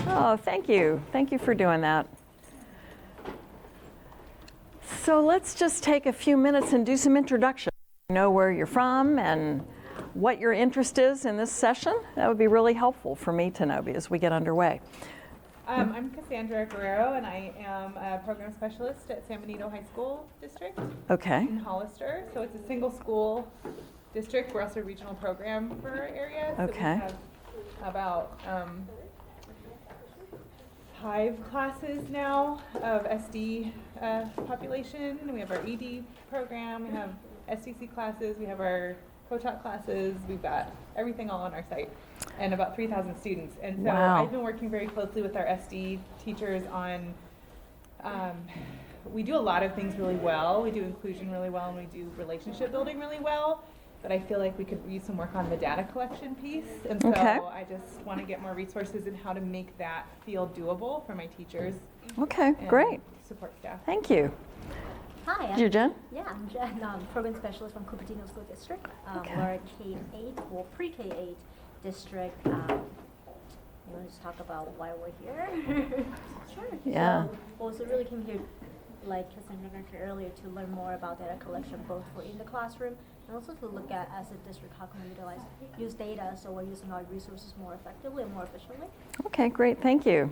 Oh, thank you. Thank you for doing that. So let's just take a few minutes and do some introduction. Know where you're from and what your interest is in this session. That would be really helpful for me to know as we get underway. I'm Cassandra Guerrero, and I am a program specialist at San Benito High School District in Hollister. So it's a single school district. We're also a regional program for our area. So we have about 5 classes now of SD population. We have our ED program, we have SCC classes, we have our co-taught classes, we've got everything all on our site, and about 3,000 students. And so I've been working very closely with our SD teachers on, we do a lot of things really well. We do inclusion really well, and we do relationship building really well, but I feel like we could use some work on the data collection piece. And so I just want to get more resources in how to make that feel doable for my teachers. Okay, great. Support staff. Thank you. Hi, You, Jen? Yeah, I'm Jen, program specialist from Cupertino School District. We're a K-8 or pre-K-8 district. You want to just talk about why we're here? Sure. Yeah. So, also really came here, like Cassandra mentioned earlier, to learn more about data collection, both for in the classroom and also to look at, as a district, how can we use data so we're using our resources more effectively and more efficiently. Okay, great. Thank you.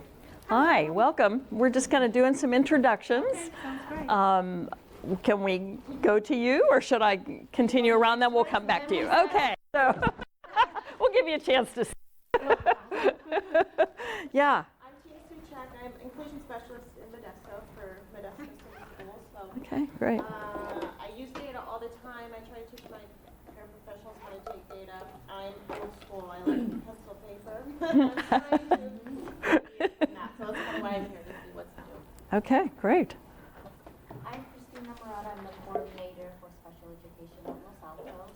Hi, welcome. We're just kind of doing some introductions. Okay, sounds great. Can we go to you, or should I continue around, then we'll come back to you? Okay, so we'll give you a chance to Yeah. I'm Tina Suchak. I'm inclusion specialist in Modesto for Modesto City Schools. So, Okay, great. I use data all the time. I try to teach my paraprofessionals how to take data. I'm old school. I like pencil paper. I'm trying to be that. So that's kind of why I'm here, to see what's new. Okay, great. I'm Christina Murata. I'm the coordinator for special education at Los Altos.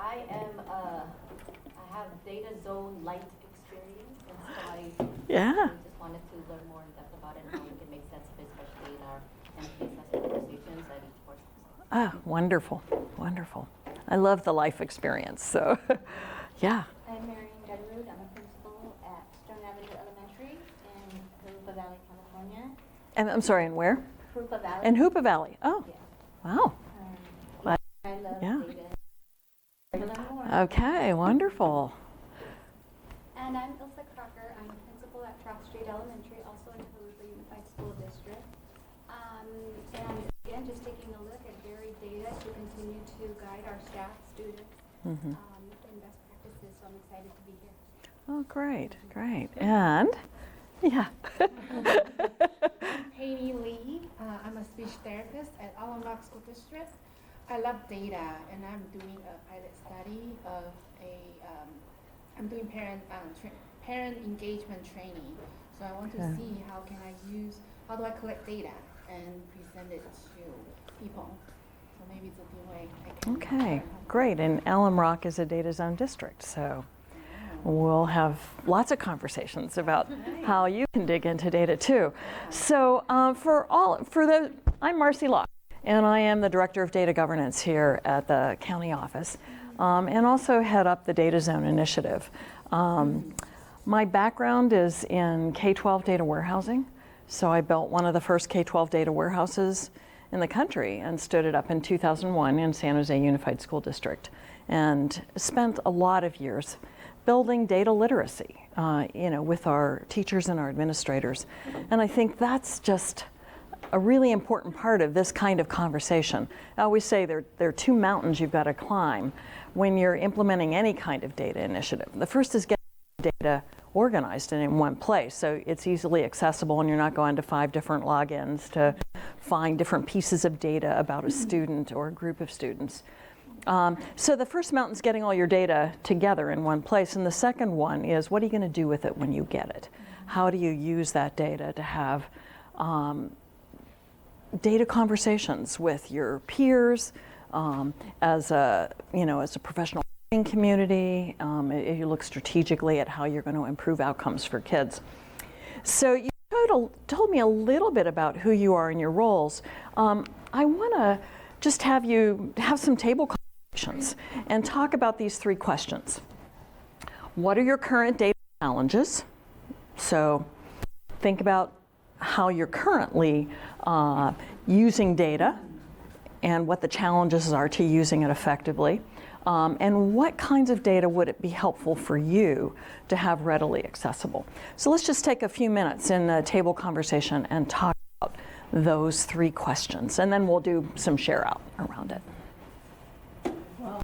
I have DataZone light experience, and so I just wanted to learn more in depth about it and how we can make sense of it, especially in our MPSS conversations at each course. Ah, wonderful, wonderful. I love the life experience, so yeah. I'm Marian Gutterud. I'm a principal at Stone Avenue Elementary in Hoopa Valley, California. And I'm sorry, and where? Hoopa Valley. In Hoopa Valley. Oh, Yeah. wow. I love Yeah. data. Learn more. Okay, wonderful. And I'm Ilsa Crocker. I'm principal at Trout Street Elementary, also in Hoopa Unified School District. And again, just taking a look at varied data to continue to guide our staff, students, in best practices. So I'm excited to be here. Oh, great, great. And, yeah. I'm Peggy Lee. I'm a speech therapist at Lauck School District. I love data, and I'm doing a pilot study of I'm doing parent engagement training. So I want to see how do I collect data and present it to people. So maybe it's a new way I can. Okay, great. And Rock is a DataZone district, so we'll have lots of conversations about how you can dig into data too. So I'm Marcy Lauck, and I am the Director of Data Governance here at the county office, and also head up the DataZone initiative. My background is in K-12 data warehousing, so I built one of the first K-12 data warehouses in the country and stood it up in 2001 in San Jose Unified School District, and spent a lot of years building data literacy, with our teachers and our administrators. And I think that's just a really important part of this kind of conversation. I always say there are 2 mountains you've got to climb when you're implementing any kind of data initiative. The first is getting data organized and in one place, so it's easily accessible and you're not going to 5 different logins to find different pieces of data about a student or a group of students. So the first mountain is getting all your data together in one place, and the second one is, what are you going to do with it when you get it? How do you use that data to have data conversations with your peers, as a professional community? You look strategically at how you're going to improve outcomes for kids. So you told me a little bit about who you are and your roles. I want to just have you have some table conversations and talk about these 3 questions. What are your current data challenges. So think about how you're currently using data and what the challenges are to using it effectively. And what kinds of data would it be helpful for you to have readily accessible? So let's just take a few minutes in the table conversation and talk about those 3 questions, and then we'll do some share out around it. Well,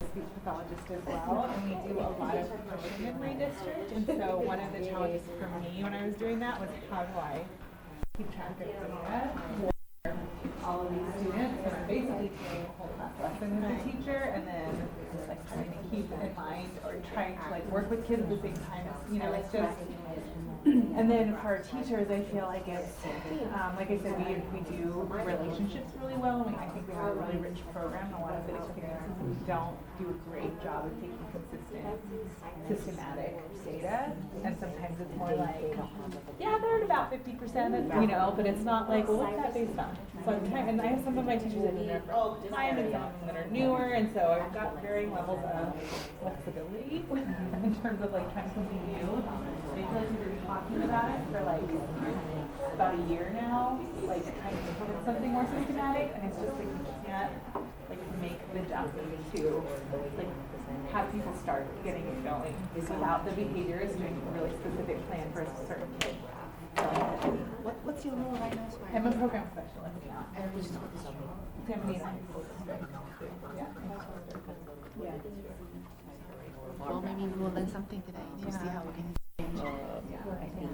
I'm a speech pathologist as well, and we do a lot of promotion in my district. And so one of the challenges for me when I was doing that was, how do I keep track of data for all of these students? And I'm basically taking a whole class lesson as a teacher, and then just like trying to keep in mind or trying to like work with kids at the same time. You know, it's just. And then for our teachers, I feel like it's, like I said, we do relationships really well. I think we have a really rich program. A lot of the experiences, we don't do a great job of taking consistent, systematic data. And sometimes it's more like, yeah, they're at about 50%, you know, but it's not like, well, what's that based on? So I'm trying, and I have some of my teachers that have been there for a long time, and some of them that are newer, and so I've got varying levels of flexibility in terms of like trying something new. I feel like we've been talking about it for like about a year now, like trying to implement something more systematic, and it's just like you can't like make the jump to like have people start getting it going without the behaviors doing a really specific plan for a certain kid. What's your role right now? I'm a program specialist now. And which school is San Benito High School District. Yeah. Well, maybe we'll learn something today to see how we can. I think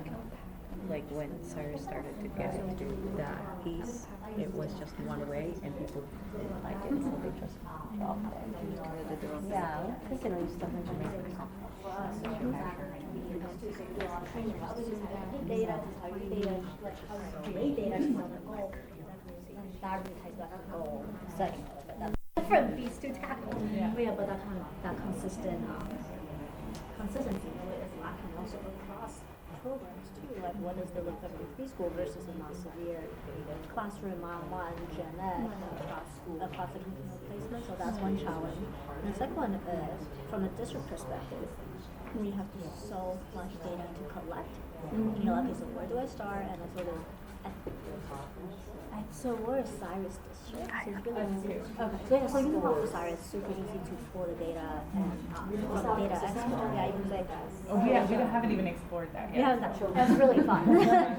like when Cyrus started to get into that piece, it was just one way and people didn't like it, so they just stopped there. Yeah, I think it'll use something to make it data, data is not a goal. Prioritize that goal setting. That's for these to tackle. Yeah, but that consistency is lacking also across programs too. Like what is the recovery preschool versus a non-severe classroom on gen ed across the continual placement. So that's one challenge. And the second one is from a district perspective, we have so much data to collect. You know, okay, so where do I start? And I sort of. So we're a Cyrus district. So it's really easy. Okay. So you can talk to Cyrus. Super easy to pull the data and from the data export. Yeah, you can say that. Oh, we haven't even explored that yet. Yeah, that's really fun.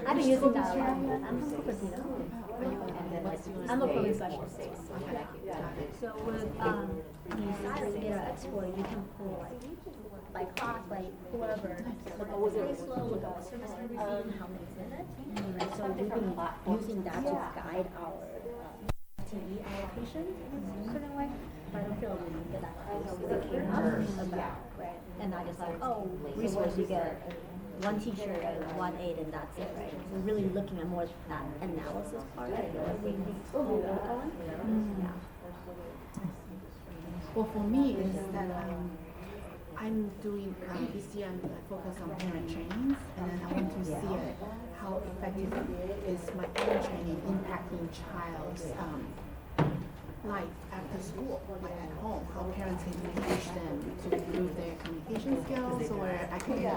I've been using that a lot. I'm from Cupertino. I'm a program specialist. So with Cyrus data export, you can pull like class, like whoever, look at the caseload, look at the service review, how many minutes. So we've been using that to guide our FTE allocation in a certain way. But I don't feel really good at that came up about, right? And I just like, oh, resource, you get one teacher and one aide, and that's it, right? So really looking at more that analysis part. I feel like we need to work on. Yeah. Well, for me, is that I'm doing this year. I'm focused on parent trainings, and then I want to see how effective is my parent training impacting child's life after school, like at home. How parents can teach them to improve their communication skills or academic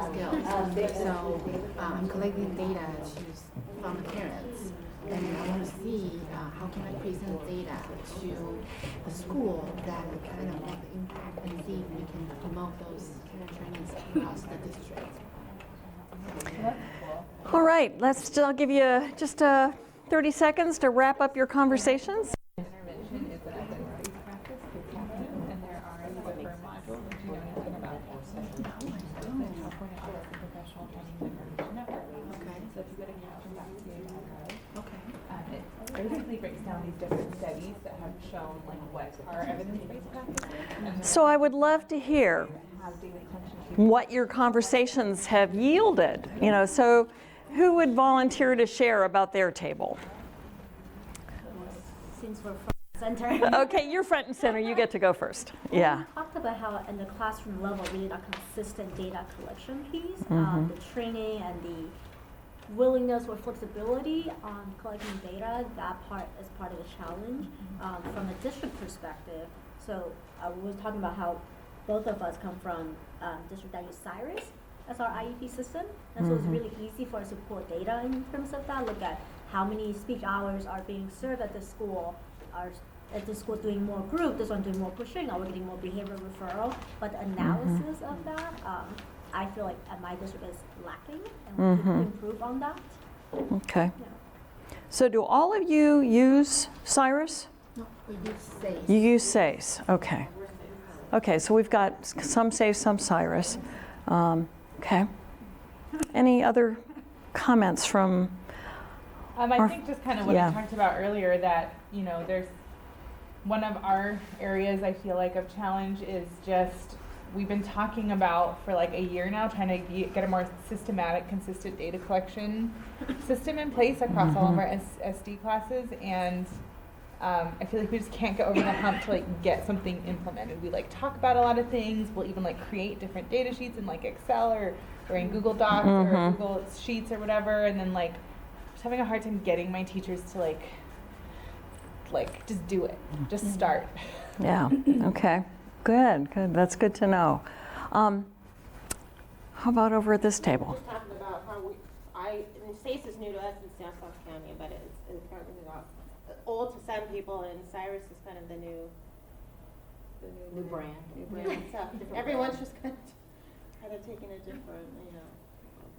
skills. So I'm collecting data from parents. And I want to see how can I present data to the school that will kind of make the impact and see if we can promote those kind of trainings across the district. All right, I'll give you just 30 seconds to wrap up your conversations. Intervention is an evidence-based practice. Kids have to, and there are a number of modules that you know anything about the California Office of Professional Training and Intervention Network. Okay. So if you go to caption.ca.gov, Okay. it basically breaks down these different studies that have shown like what are evidence-based practices. And So I would love to hear have daily attention to what your conversations have yielded. You know, so who would volunteer to share about their table? Since we're front and center. Okay, you're front and center. You get to go first. Yeah. We talked about how in the classroom level, really that consistent data collection piece, the training and the willingness or flexibility on collecting data, that part is part of the challenge. From a district perspective, so we were talking about how both of us come from district that use Cyrus, as our IEP system. And so it's really easy for us to pull data in terms of that, look at how many speech hours are being served at the school, at the school doing more group, this one doing more pushing, are we getting more behavior referral? But the analysis of that, I feel like at my district is lacking, and we can improve on that. Okay. Yeah. So do all of you use Cyrus? No, we use SACE. You use SACE, okay. Okay, so we've got some SACE, some Cyrus. Okay. Any other comments from? I think just kind of what yeah. I talked about earlier, that, there's one of our areas I feel like of challenge is just, we've been talking about for like a year now, trying to get a more systematic, consistent data collection system in place across all of our SD classes, and I feel like we just can't get over the hump to like get something implemented. We like talk about a lot of things. We'll even like create different data sheets in like Excel or in Google Docs or Google Sheets or whatever, and then like just having a hard time getting my teachers to like just do it, just start. Yeah, okay, good, that's good to know. How about over at this table? Just talking about how SACE is new to us in Nassau County, but it's apparently not old to some people, and Cyrus is kind of the new brand. So everyone's just kind of taking a different,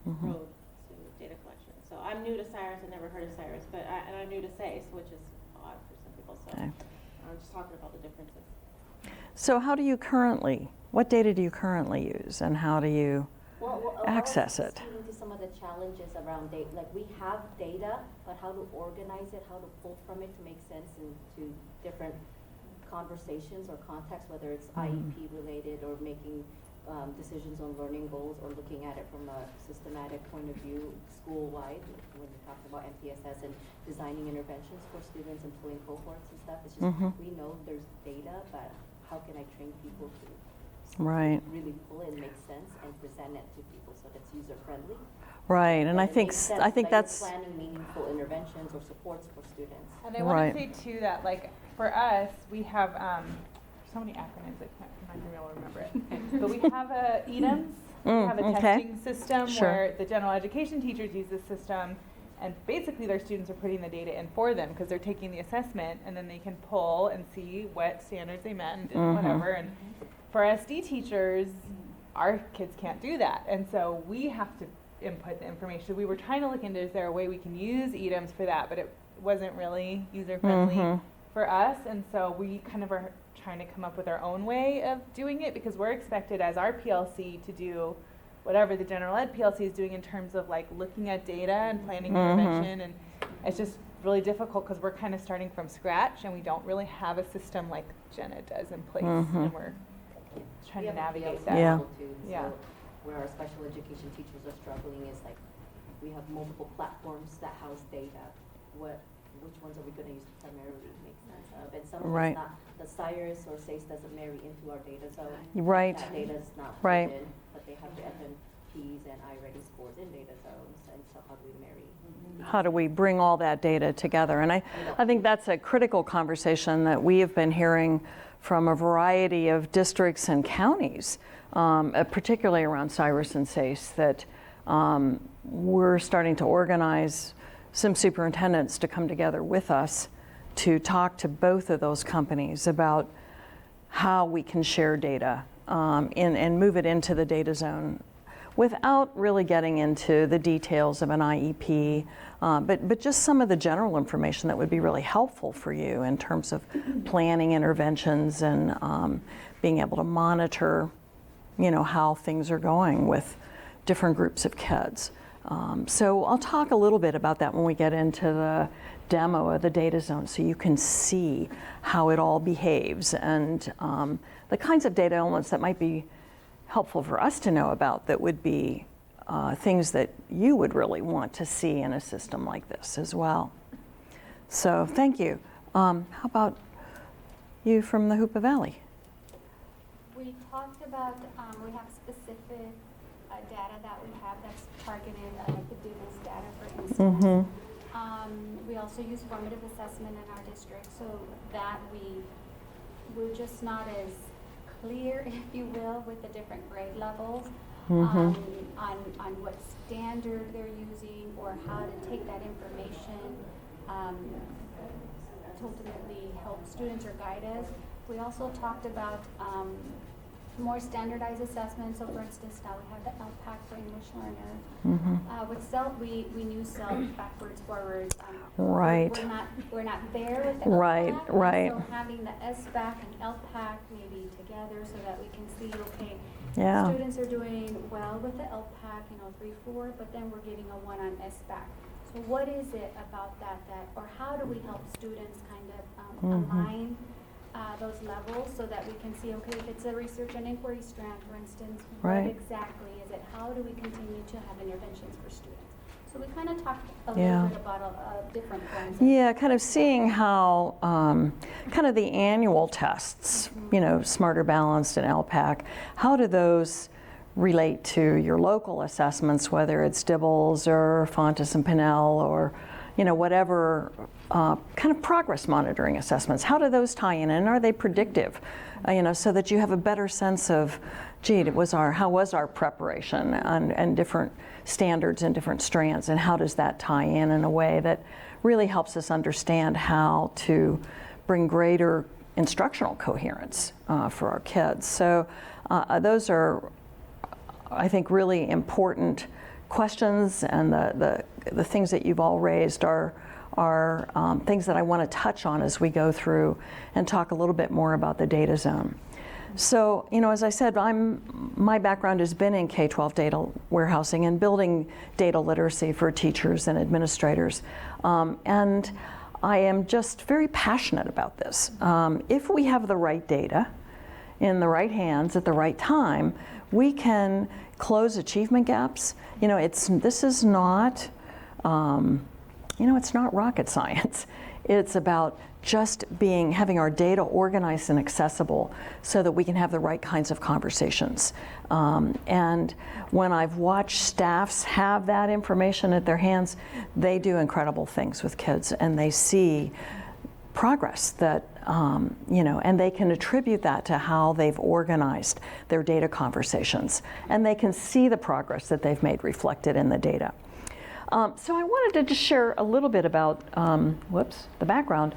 road to data collection. So I'm new to Cyrus. I never heard of Cyrus, but I'm new to SACE, which is odd for some people. So Okay. I'm just talking about the differences. So what data do you currently use, and how do you access it? Speaking to some of the challenges around data, like we have data, but how to organize it, how to pull from it to make sense into different conversations or contexts, whether it's IEP related or making decisions on learning goals, or looking at it from a systematic point of view school-wide when we talk about MTSS and designing interventions for students, employing cohorts and stuff. It's just we know there's data, but how can I train people to really pull it and make sense and present it to people so that it's user-friendly? Right, and I think that's planning meaningful interventions or supports for students. And I want to say too that like for us, we have so many acronyms I'm not gonna be able to remember it. But we have a EDIMS. We have a testing system where the general education teachers use this system, and basically their students are putting the data in for them because they're taking the assessment, and then they can pull and see what standards they met and whatever. And for SD teachers, our kids can't do that, and so we have to input the information. We were trying to look into, is there a way we can use EDIMS for that, but it wasn't really user-friendly for us, and so we kind of are trying to come up with our own way of doing it, because we're expected as our PLC to do whatever the general ed PLC is doing in terms of like looking at data and planning intervention, and it's just really difficult because we're kind of starting from scratch and we don't really have a system like Jenna does in place, and we're trying to navigate that. So where our special education teachers are struggling is like we have multiple platforms that house data. Which ones are we going to use to primarily make sense of? And some of it's not, the Cyrus or SACE doesn't marry into our data zone. Right. That data is not Right. in, but they have the FNPs and iReady scores in data zones, and so how do we marry? How do we bring all that data together? And I think that's a critical conversation that we have been hearing from a variety of districts and counties, particularly around Cyrus and SACE, that we're starting to organize some superintendents to come together with us to talk to both of those companies about how we can share data and move it into the data zone without really getting into the details of an IEP, but just some of the general information that would be really helpful for you in terms of planning interventions and being able to monitor, how things are going with different groups of kids. So I'll talk a little bit about that when we get into the demo of the data zone, so you can see how it all behaves and the kinds of data elements that might be helpful for us to know about, that would be things that you would really want to see in a system like this as well. So thank you. How about you from the Hoopa Valley? We talked about, we have specific data that we have that's targeted, like the DUNIS data, for instance. We also use formative assessment in our district, so that we're just not as clear, if you will, with the different grade levels. on what standard they're using or how to take that information to ultimately help students or guide us. We also talked about more standardized assessments. So for instance, now we have the LPAC for English learners. With SELF, we knew SELF backwards, forwards. Right. We're not there with the Right, LPAC. right. So having the SBAC and LPAC maybe together so that we can see, okay, Yeah. students are doing well with the LPAC, 3, 4, but then we're getting a 1 on SBAC. So what is it about that, or how do we help students kind of align those levels so that we can see, okay, if it's a research and inquiry strand, for instance, Right. what exactly is it? How do we continue to have interventions for students? So we kind of talked a Yeah. little bit about different forms. Yeah, kind of seeing how kind of the annual tests, Smarter Balanced and LPAC, how do those relate to your local assessments, whether it's Dibbles or Fontes and Pinnell or, whatever kind of progress monitoring assessments. How do those tie in, and are they predictive? So that you have a better sense of, gee, how was our preparation and different standards and different strands, and how does that tie in a way that really helps us understand how to bring greater instructional coherence for our kids. So those are, I think, really important questions, and the things that you've all raised are things that I want to touch on as we go through and talk a little bit more about the data zone. So, as I said, my background has been in K-12 data warehousing and building data literacy for teachers and administrators. And I am just very passionate about this. If we have the right data in the right hands at the right time, we can close achievement gaps. This is not, it's not rocket science. It's about just having our data organized and accessible so that we can have the right kinds of conversations. And when I've watched staffs have that information at their hands, they do incredible things with kids, and they see progress that, and they can attribute that to how they've organized their data conversations. And they can see the progress that they've made reflected in the data. So I wanted to just share a little bit about, the background.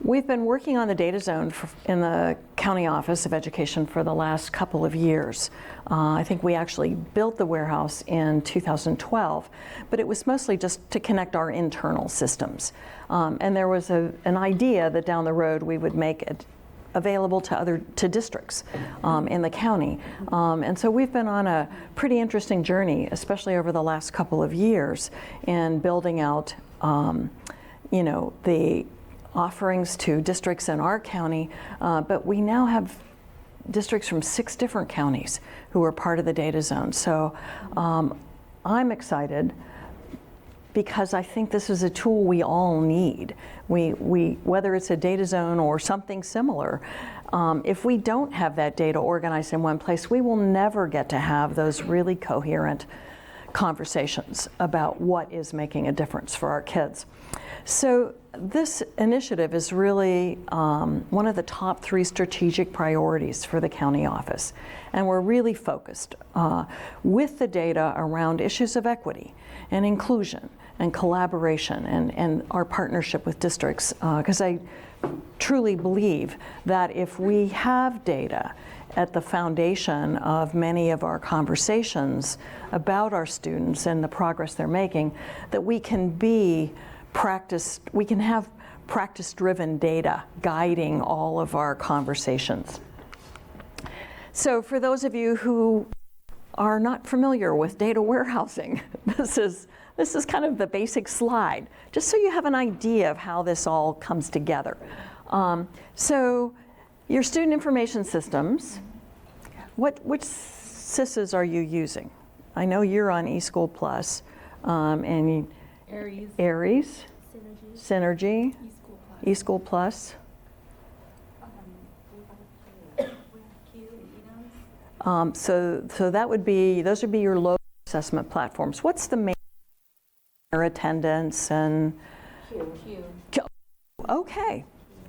We've been working on the data zone in the County Office of Education for the last couple of years. I think we actually built the warehouse in 2012, but it was mostly just to connect our internal systems. And there was an idea that down the road we would make it available to districts in the county. And so we've been on a pretty interesting journey, especially over the last couple of years, in building out the offerings to districts in our county, but we now have districts from 6 different counties who are part of the data zone. So I'm excited because I think this is a tool we all need. Whether it's a data zone or something similar, if we don't have that data organized in one place, we will never get to have those really coherent conversations about what is making a difference for our kids. So this initiative is really one of the top 3 strategic priorities for the county office. And we're really focused with the data around issues of equity and inclusion and collaboration and our partnership with districts, because I truly believe that if we have data at the foundation of many of our conversations about our students and the progress they're making, that we can have practice-driven data guiding all of our conversations. So for those of you who are not familiar with data warehousing, this is kind of the basic slide, just so you have an idea of how this all comes together. So your student information systems, which SISs are you using? I know you're on eSchool Plus, and Aries, Synergy, eSchool Plus. So that would be, those would be your local assessment platforms. What's the main attendance and? Q. Okay,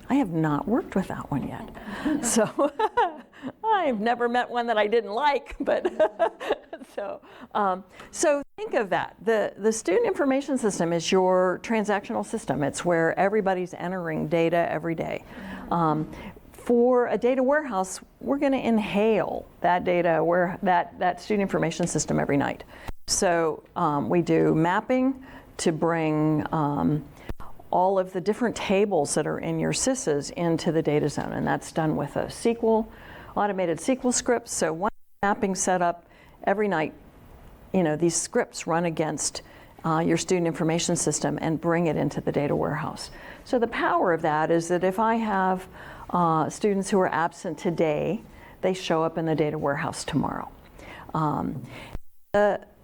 I have not worked with that one yet. So I've never met one that I didn't like, but so think of that. The student information system is your transactional system. It's where everybody's entering data every day. For a data warehouse, we're going to inhale that data, that student information system every night. So we do mapping to bring all of the different tables that are in your SCCs into the DataZone, and that's done with a automated SQL script. So once mapping set up every night, these scripts run against your student information system and bring it into the data warehouse. So the power of that is that if I have students who are absent today, they show up in the data warehouse tomorrow.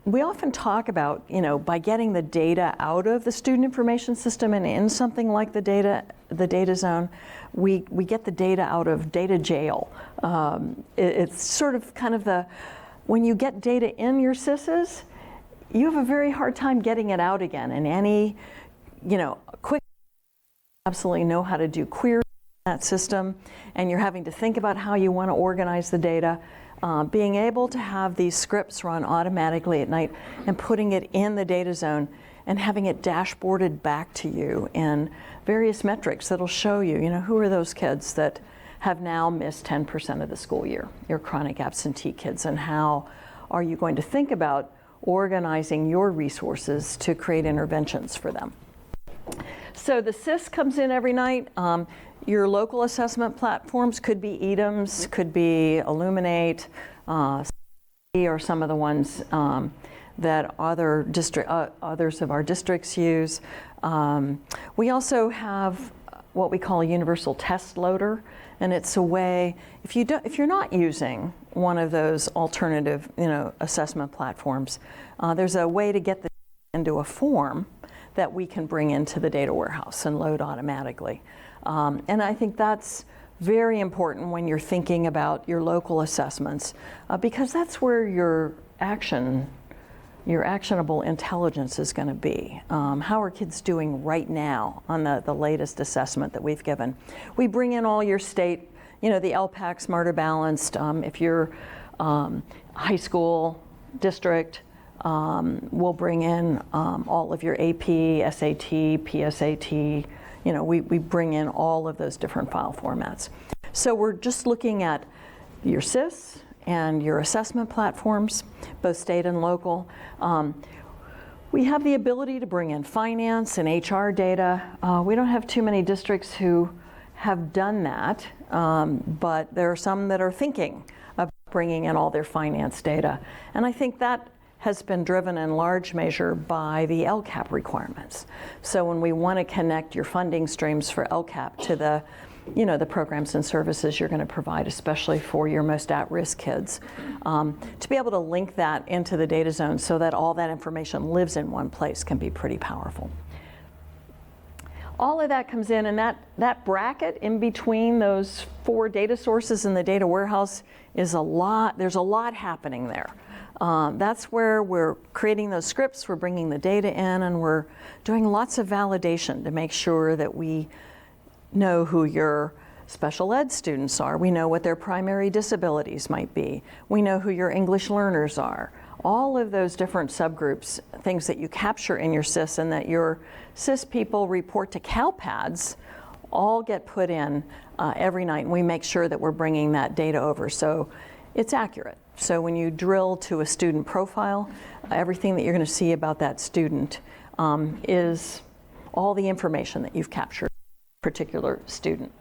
We often talk about, by getting the data out of the student information system and in something like the DataZone, we get the data out of data jail. It's sort of kind of when you get data in your SCCs, you have a very hard time getting it out again. And any, quick, absolutely know how to do queries in that system, and you're having to think about how you want to organize the data. Being able to have these scripts run automatically at night and putting it in the DataZone and having it dashboarded back to you in various metrics that'll show you, who are those kids that have now missed 10% of the school year, your chronic absentee kids, and how are you going to think about organizing your resources to create interventions for them. So the SIS comes in every night. Your local assessment platforms could be EDIMS, could be Illuminate, or some of the ones that others of our districts use. We also have what we call a universal test loader, and it's a way, if you're not using one of those alternative assessment platforms, there's a way to get this into a form that we can bring into the data warehouse and load automatically. And I think that's very important when you're thinking about your local assessments, because that's where your actionable intelligence is going to be. How are kids doing right now on the latest assessment that we've given? We bring in all your state, the LPAC, Smarter Balanced. If you're high school district, we'll bring in all of your AP, SAT, PSAT. We bring in all of those different file formats. So we're just looking at your SIS and your assessment platforms, both state and local. We have the ability to bring in finance and HR data. We don't have too many districts who have done that, but there are some that are thinking of bringing in all their finance data. And I think that has been driven in large measure by the LCAP requirements. So when we want to connect your funding streams for LCAP to the programs and services you're going to provide, especially for your most at-risk kids, to be able to link that into the DataZone so that all that information lives in one place can be pretty powerful. All of that comes in, and that bracket in between those 4 data sources in the data warehouse is a lot. There's a lot happening there. That's where we're creating those scripts, we're bringing the data in, and we're doing lots of validation to make sure that we know who your special ed students are. We know what their primary disabilities might be. We know who your English learners are. All of those different subgroups, things that you capture in your SIS and that your SIS people report to CalPads, all get put in every night, and we make sure that we're bringing that data over so it's accurate. So when you drill to a student profile, everything that you're going to see about that student is all the information that you've captured for a particular student.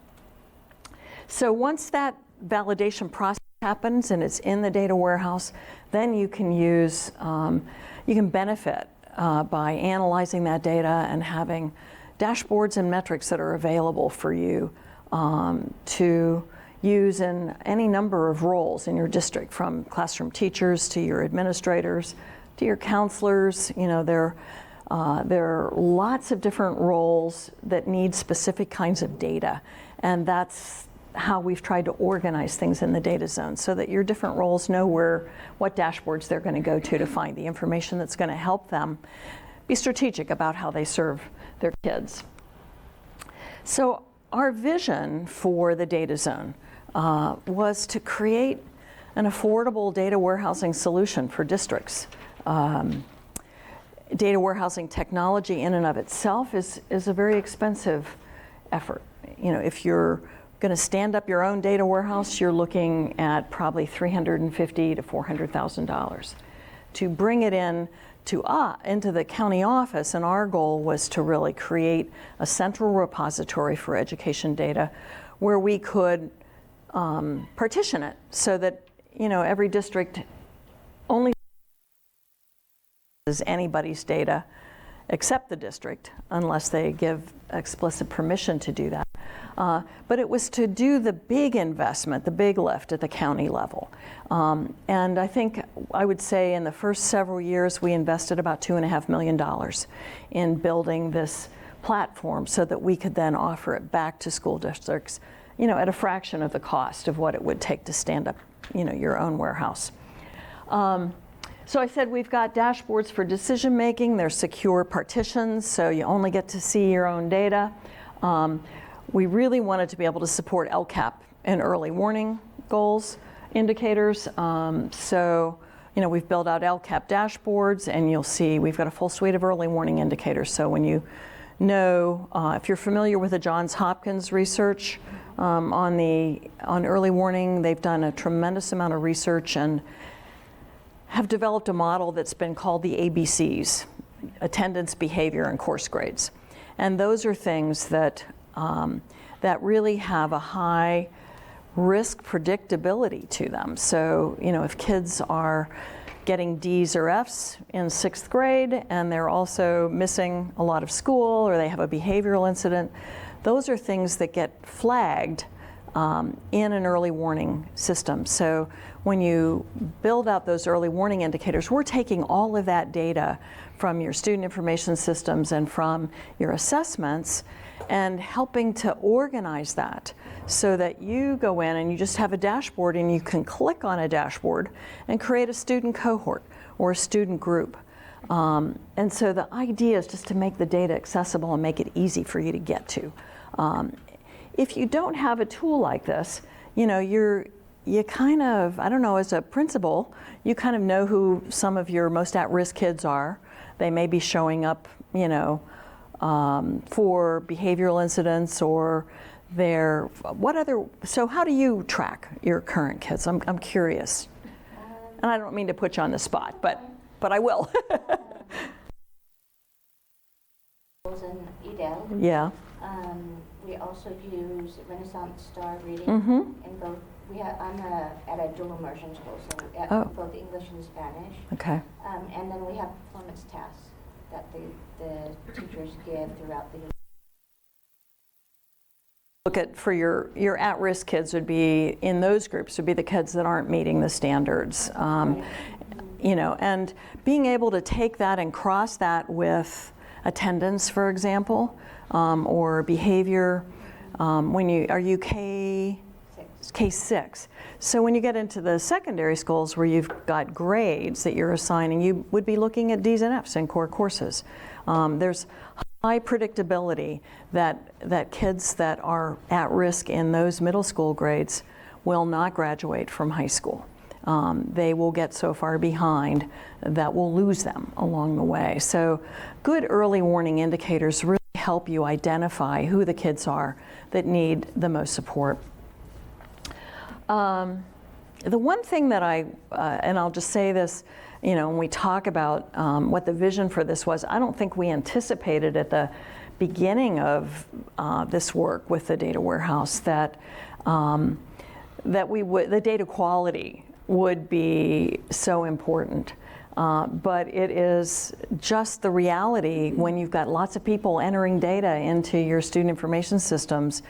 So once that validation process happens and it's in the data warehouse, then you can benefit by analyzing that data and having dashboards and metrics that are available for you to use in any number of roles in your district, from classroom teachers to your administrators to your counselors. There are lots of different roles that need specific kinds of data, and that's how we've tried to organize things in the DataZone so that your different roles know what dashboards they're going to go to find the information that's going to help them be strategic about how they serve their kids. So our vision for the DataZone was to create an affordable data warehousing solution for districts. Data warehousing technology in and of itself is a very expensive effort. You know, if you're going to stand up your own data warehouse, you're looking at probably $350,000 to $400,000. To bring it into the county office, and our goal was to really create a central repository for education data where we could partition it so that, you know, every district only is anybody's data except the district, unless they give explicit permission to do that. But it was to do the big investment, the big lift at the county level. And I think I would say in the first several years, we invested about $2.5 million in building this platform so that we could then offer it back to school districts, you know, at a fraction of the cost of what it would take to stand up, you know, your own warehouse. So I said we've got dashboards for decision making. They're secure partitions, so you only get to see your own data. We really wanted to be able to support LCAP and early warning goals, indicators. So, you know, we've built out LCAP dashboards, and you'll see we've got a full suite of early warning indicators. So when you know, if you're familiar with the Johns Hopkins research on early warning, they've done a tremendous amount of research and have developed a model that's been called the ABCs, attendance, behavior, and course grades. And those are things that, that really have a high risk predictability to them. So, you know, if kids are getting D's or F's in 6th grade and they're also missing a lot of school or they have a behavioral incident, those are things that get flagged in an early warning system. So when you build out those early warning indicators, we're taking all of that data from your student information systems and from your assessments and helping to organize that so that you go in and you just have a dashboard and you can click on a dashboard and create a student cohort or a student group. And so the idea is just to make the data accessible and make it easy for you to get to. If you don't have a tool like this, you know, you kind of, I don't know, as a principal, you kind of know who some of your most at-risk kids are. They may be showing up, you know, for behavioral incidents or so how do you track your current kids? I'm curious. And I don't mean to put you on the spot, but I will. Yeah. We also use Renaissance Star Reading in both. I'm at a dual immersion school, so at both English and Spanish. Okay. And then we have performance tests that the teachers give throughout the year. Look at for your at-risk kids would be in those groups would be the kids that aren't meeting the standards. You know, and being able to take that and cross that with attendance, for example, or behavior. Are you K6? So when you get into the secondary schools where you've got grades that you're assigning, you would be looking at D's and F's in core courses. There's high predictability that kids that are at risk in those middle school grades will not graduate from high school. They will get so far behind that we'll lose them along the way. So good early warning indicators really help you identify who the kids are that need the most support. The one thing that and I'll just say this, you know, when we talk about what the vision for this was, I don't think we anticipated at the beginning of this work with the data warehouse that the data quality would be so important. But it is just the reality when you've got lots of people entering data into your student information systems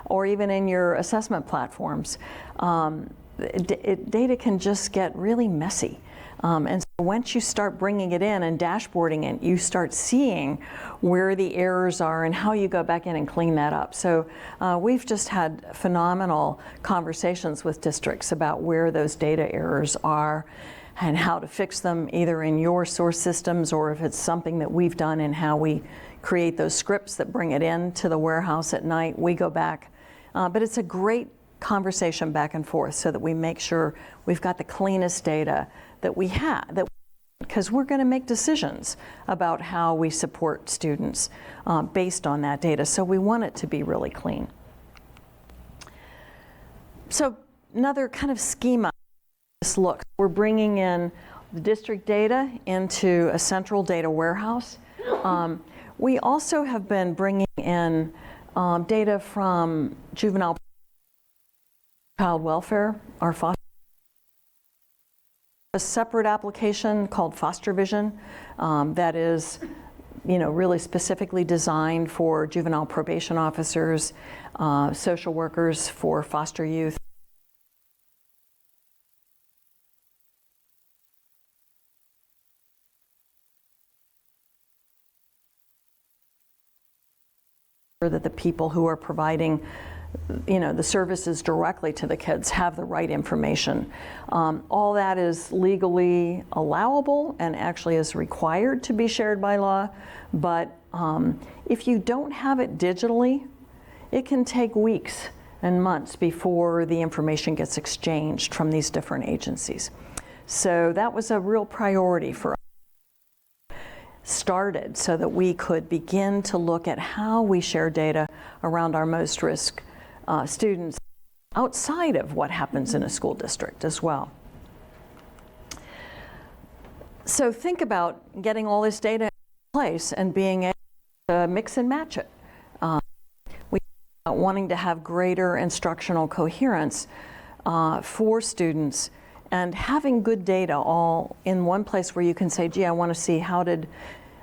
or even in your assessment platforms. Data can just get really messy. And so once you start bringing it in and dashboarding it, you start seeing where the errors are and how you go back in and clean that up. So we've just had phenomenal conversations with districts about where those data errors are and how to fix them, either in your source systems or if it's something that we've done and how we create those scripts that bring it into the warehouse at night. We go back. But it's a great conversation back and forth so that we make sure we've got the cleanest data that we have, because we're going to make decisions about how we support students based on that data. So we want it to be really clean. So another kind of schema, this looks, we're bringing in the district data into a central data warehouse. We also have been bringing in data from juvenile child welfare, our foster, a separate application called Foster Vision that is, really specifically designed for juvenile probation officers, social workers, for foster youth. That the people who are providing the services directly to the kids have the right information. All that is legally allowable and actually is required to be shared by law, but if you don't have it digitally, it can take weeks and months before the information gets exchanged from these different agencies. So that was a real priority for us. Started so that we could begin to look at how we share data around our most risk students outside of what happens in a school district as well. So think about getting all this data in place and being able to mix and match it. We are wanting to have greater instructional coherence for students, and having good data all in one place where you can say, gee, I want to see how did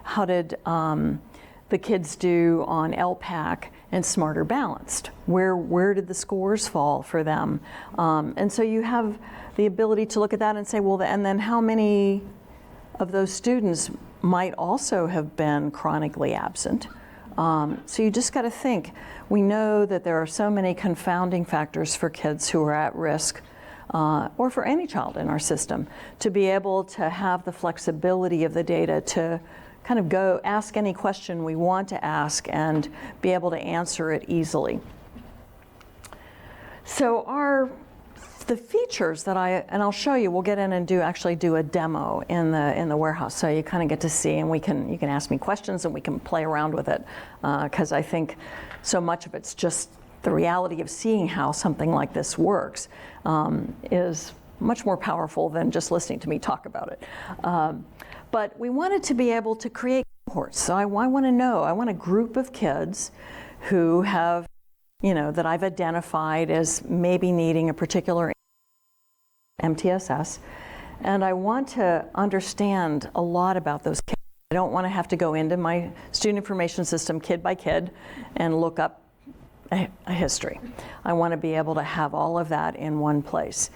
the kids do on LPAC and Smarter Balanced? Where did the scores fall for them? And so you have the ability to look at that and say, well, and then how many of those students might also have been chronically absent? So you just got to think. We know that there are so many confounding factors for kids who are at risk, or for any child in our system, to be able to have the flexibility of the data to kind of go ask any question we want to ask and be able to answer it easily. So the features that I'll show you, we'll get in and actually do a demo in the warehouse, so you kind of get to see, and you can ask me questions and we can play around with it, because I think so much of it's just the reality of seeing how something like this works is much more powerful than just listening to me talk about it. But we wanted to be able to create cohorts. So I want to know, I want a group of kids who have, that I've identified as maybe needing a particular MTSS, and I want to understand a lot about those kids. I don't want to have to go into my student information system kid by kid and look up a history. I want to be able to have all of that in one place.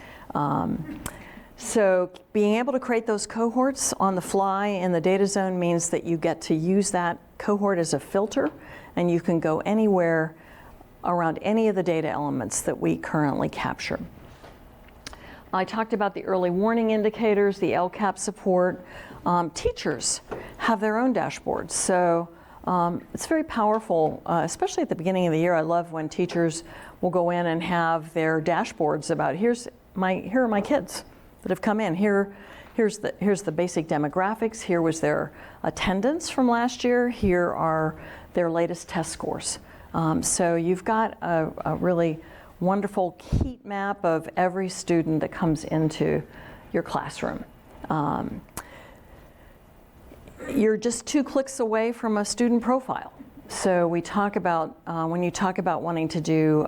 So being able to create those cohorts on the fly in the DataZone means that you get to use that cohort as a filter, and you can go anywhere around any of the data elements that we currently capture. I talked about the early warning indicators, the LCAP support. Teachers have their own dashboards, so it's very powerful, especially at the beginning of the year. I love when teachers will go in and have their dashboards about here are my kids that have come in. Here's the basic demographics. Here was their attendance from last year. Here are their latest test scores. So you've got a really wonderful heat map of every student that comes into your classroom. You're just 2 clicks away from a student profile. So we talk about, when you talk about wanting to do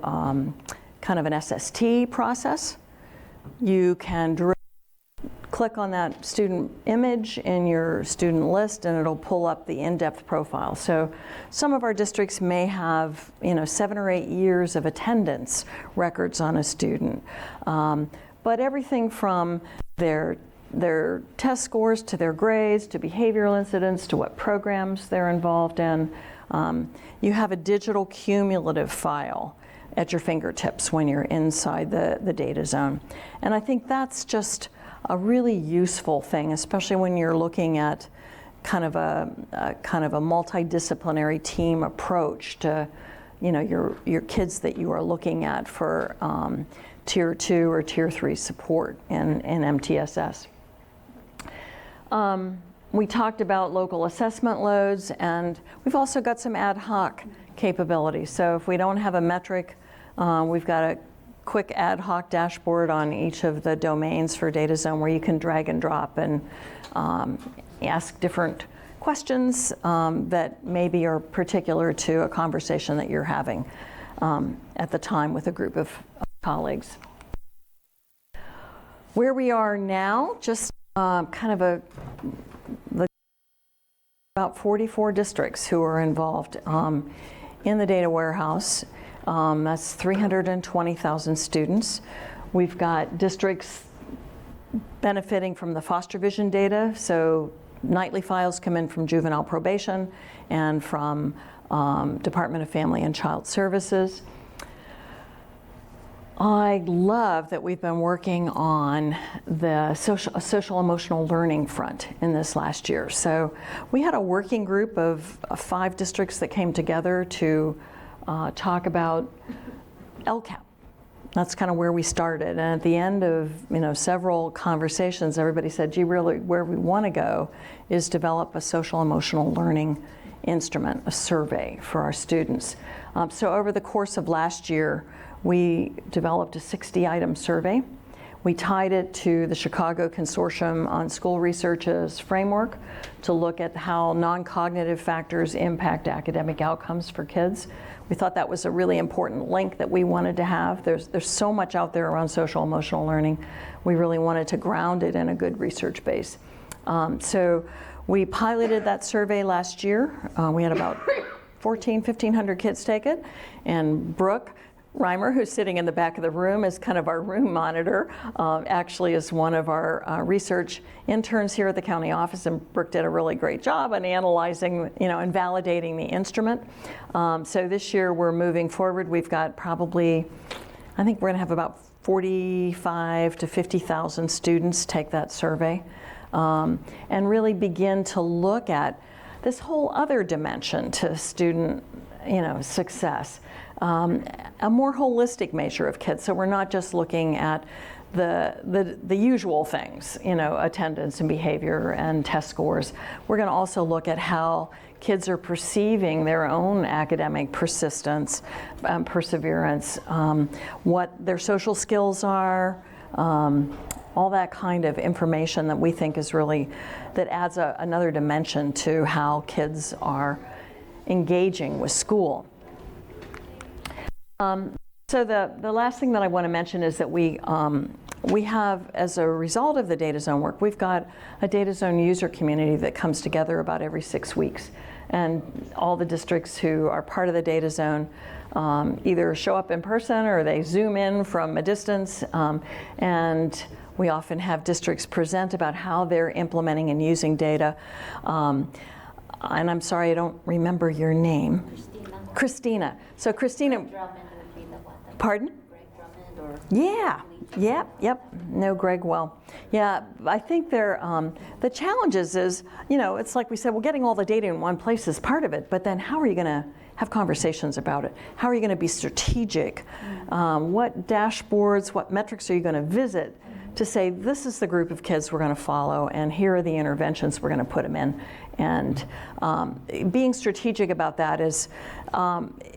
kind of an SST process, you can click on that student image in your student list and it'll pull up the in-depth profile. So some of our districts may have 7 or 8 years of attendance records on a student. But everything from their test scores to their grades to behavioral incidents to what programs they're involved in, you have a digital cumulative file at your fingertips when you're inside the DataZone. And I think that's just a really useful thing, especially when you're looking at kind of a multidisciplinary team approach to your kids that you are looking at for Tier 2 or Tier 3 support in MTSS. We talked about local assessment loads, and we've also got some ad hoc capabilities. So if we don't have a metric, we've got a quick ad hoc dashboard on each of the domains for DataZone where you can drag and drop and ask different questions that maybe are particular to a conversation that you're having at the time with a group of colleagues. Where we are now, just kind of about 44 districts who are involved in the data warehouse. That's 320,000 students. We've got districts benefiting from the foster vision data, so nightly files come in from juvenile probation and from Department of Family and Child Services. I love that we've been working on the social emotional learning front in this last year. So we had a working group of 5 districts that came together to talk about LCAP. That's kind of where we started. And at the end of several conversations, everybody said, gee, really where we want to go is develop a social emotional learning instrument, a survey for our students. So over the course of last year, we developed a 60-item survey. We tied it to the Chicago Consortium on School Research's framework to look at how non-cognitive factors impact academic outcomes for kids. We thought that was a really important link that we wanted to have. There's so much out there around social emotional learning. We really wanted to ground it in a good research base. So we piloted that survey last year. We had about 1,500 kids take it, and Brooke Reimer, who's sitting in the back of the room, is kind of our room monitor, actually is one of our research interns here at the county office, and Brooke did a really great job on analyzing, and validating the instrument. So this year we're moving forward. We've got probably, I think we're gonna have about 45 to 50,000 students take that survey, and really begin to look at this whole other dimension to student, success. A more holistic measure of kids. So we're not just looking at the usual things, attendance and behavior and test scores. We're going to also look at how kids are perceiving their own academic persistence, perseverance, what their social skills are, all that kind of information that we think is really, that adds another dimension to how kids are engaging with school. So the last thing that I want to mention is that we have, as a result of the DataZone work, we've got a DataZone user community that comes together about every 6 weeks. And all the districts who are part of the DataZone either show up in person or they Zoom in from a distance. And we often have districts present about how they're implementing and using data. And I'm sorry, I don't remember your name. Christina. So Christina. Pardon? Greg Drummond or? Yeah, yep, know Greg well. Yeah, I think they're, the challenges is, it's like we said, well, getting all the data in one place is part of it, but then how are you gonna have conversations about it? How are you gonna be strategic? What dashboards, what metrics are you gonna visit to say, this is the group of kids we're gonna follow, and here are the interventions we're gonna put them in. And being strategic about that is,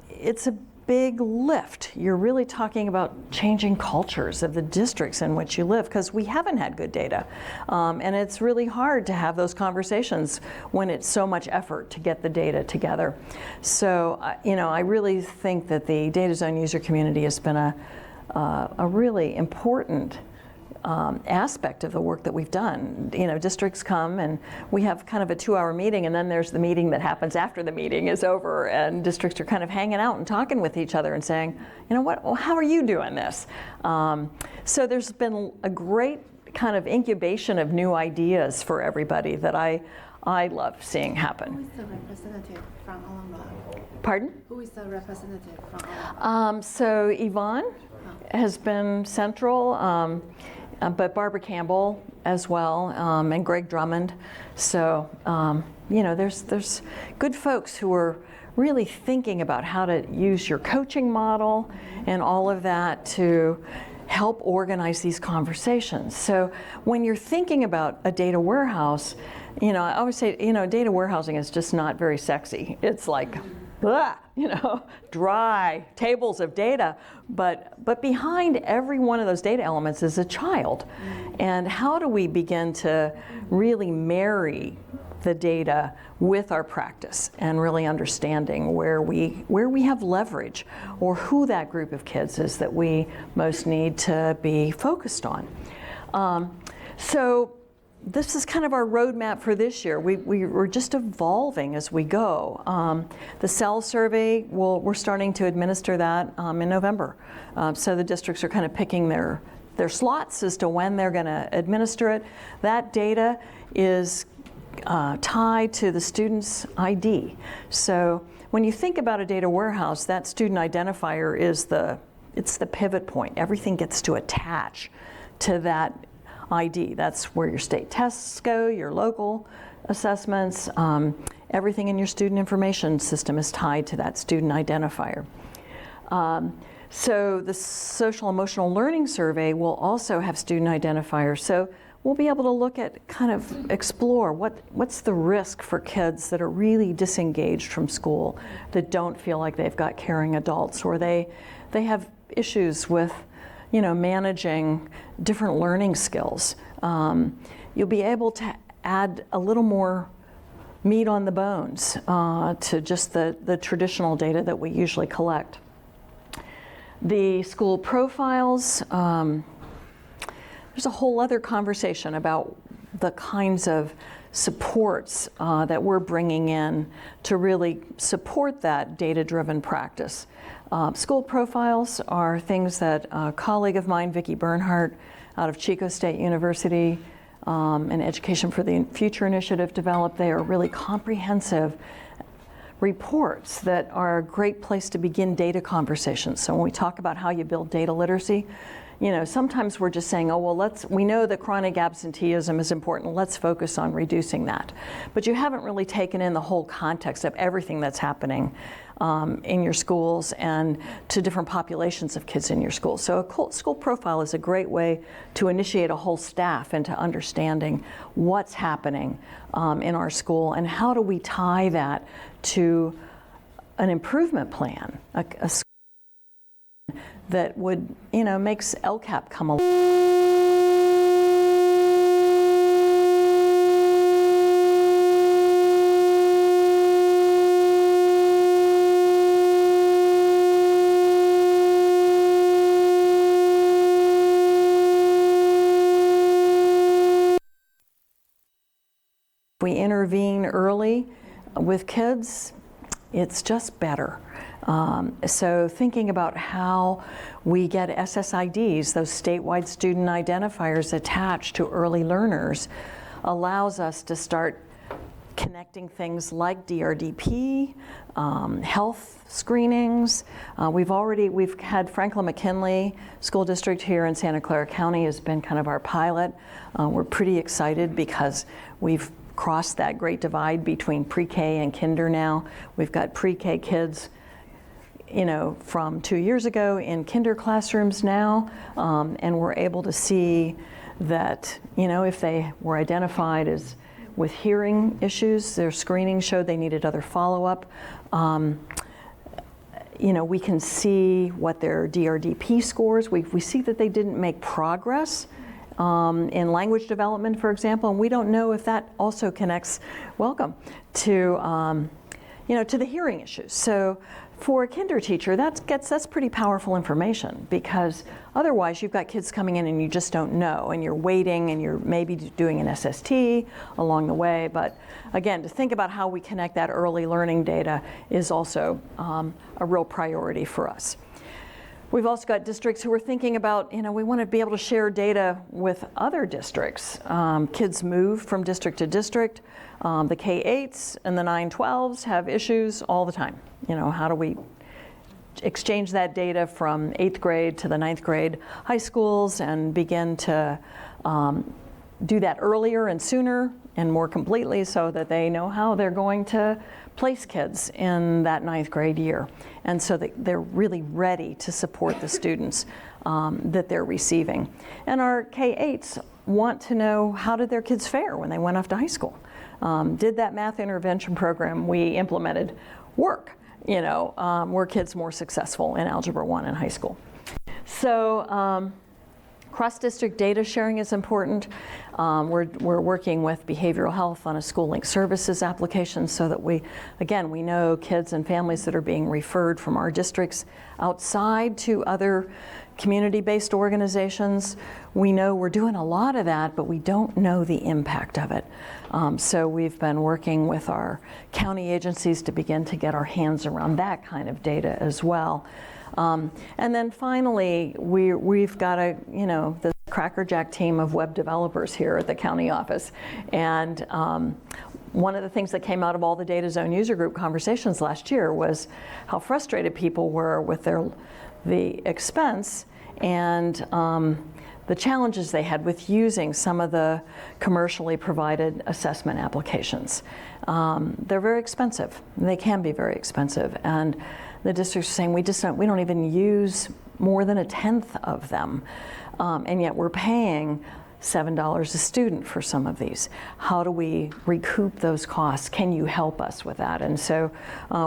it's a big lift. You're really talking about changing cultures of the districts in which you live, because we haven't had good data. And it's really hard to have those conversations when it's so much effort to get the data together. So, I really think that the DataZone user community has been a really important aspect of the work that we've done. Districts come and we have kind of a 2-hour meeting, and then there's the meeting that happens after the meeting is over, and districts are kind of hanging out and talking with each other and saying, well, how are you doing this? So there's been a great kind of incubation of new ideas for everybody that I love seeing happen. Who is the representative from Lauck? Pardon? Who is the representative from Lauck? So Yvonne has been central, but Barbara Campbell as well, and Greg Drummond. So, there's good folks who are really thinking about how to use your coaching model and all of that to help organize these conversations. So when you're thinking about a data warehouse, I always say, data warehousing is just not very sexy. It's like, blah, dry tables of data. But behind every one of those data elements is a child. And how do we begin to really marry the data with our practice and really understanding where we have leverage or who that group of kids is that we most need to be focused on. So this is kind of our roadmap for this year. We're just evolving as we go. The cell survey, we're starting to administer that in November. So the districts are kind of picking their slots as to when they're going to administer it. That data is tied to the student's ID. So when you think about a data warehouse, that student identifier is it's the pivot point. Everything gets to attach to that ID. That's where your state tests go, your local assessments, everything in your student information system is tied to that student identifier. So the social emotional learning survey will also have student identifiers. So we'll be able to look at, kind of explore what's the risk for kids that are really disengaged from school, that don't feel like they've got caring adults, or they have issues with managing different learning skills. You'll be able to add a little more meat on the bones to just the traditional data that we usually collect. The school profiles, there's a whole other conversation about the kinds of supports that we're bringing in to really support that data-driven practice. School profiles are things that a colleague of mine, Vicki Bernhardt, out of Chico State University, and Education for the Future Initiative developed. They are really comprehensive reports that are a great place to begin data conversations. So when we talk about how you build data literacy, sometimes we're just saying, oh, well, we know that chronic absenteeism is important, let's focus on reducing that. But you haven't really taken in the whole context of everything that's happening in your schools and to different populations of kids in your schools. So a school profile is a great way to initiate a whole staff into understanding what's happening in our school and how do we tie that to an improvement plan, a that would, makes LCAP come along. If we intervene early with kids, it's just better. So thinking about how we get SSIDs, those statewide student identifiers attached to early learners, allows us to start connecting things like DRDP, health screenings. We've had Franklin McKinley School District here in Santa Clara County has been kind of our pilot. We're pretty excited because we've crossed that great divide between pre-K and kinder now. We've got pre-K kids from 2 years ago in kinder classrooms now, and we're able to see that, if they were identified as with hearing issues, their screening showed they needed other follow-up. We can see what their DRDP scores. We see that they didn't make progress in language development, for example, and we don't know if that also connects, to the hearing issues. So for a kinder teacher, that's pretty powerful information, because otherwise you've got kids coming in and you just don't know, and you're waiting and you're maybe doing an SST along the way. But again, to think about how we connect that early learning data is also a real priority for us. We've also got districts who are thinking about, we want to be able to share data with other districts. Kids move from district to district. The K-8s and the 9-12s have issues all the time. How do we exchange that data from 8th grade to the 9th grade high schools and begin to do that earlier and sooner and more completely so that they know how they're going to place kids in that 9th grade year. And so that they're really ready to support the students that they're receiving. And our K-8s want to know, how did their kids fare when they went off to high school? Did that math intervention program we implemented work? You know, were kids more successful in Algebra 1 in high school? So cross-district data sharing is important. We're working with behavioral health on a school link services application so that we know kids and families that are being referred from our districts outside to other community-based organizations. We know we're doing a lot of that, but we don't know the impact of it. So we've been working with our county agencies to begin to get our hands around that kind of data as well. And then finally, we've got the crackerjack team of web developers here at the county office. And one of the things that came out of all the DataZone user group conversations last year was how frustrated people were with the expense and the challenges they had with using some of the commercially provided assessment applications. They're very expensive. They can be very expensive. And the districts are saying, we don't even use more than 1/10 of them. And yet we're paying $7 a student for some of these. How do we recoup those costs? Can you help us with that? And so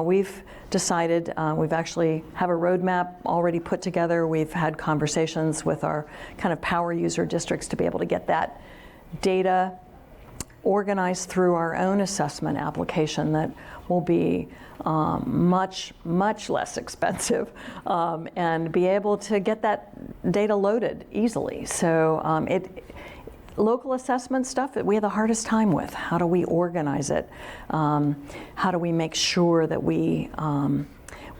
we've decided, we've actually have a roadmap already put together. We've had conversations with our kind of power user districts to be able to get that data organized through our own assessment application that will be much less expensive and be able to get that data loaded easily. So local assessment stuff that we have the hardest time with. How do we organize it? How do we make sure that we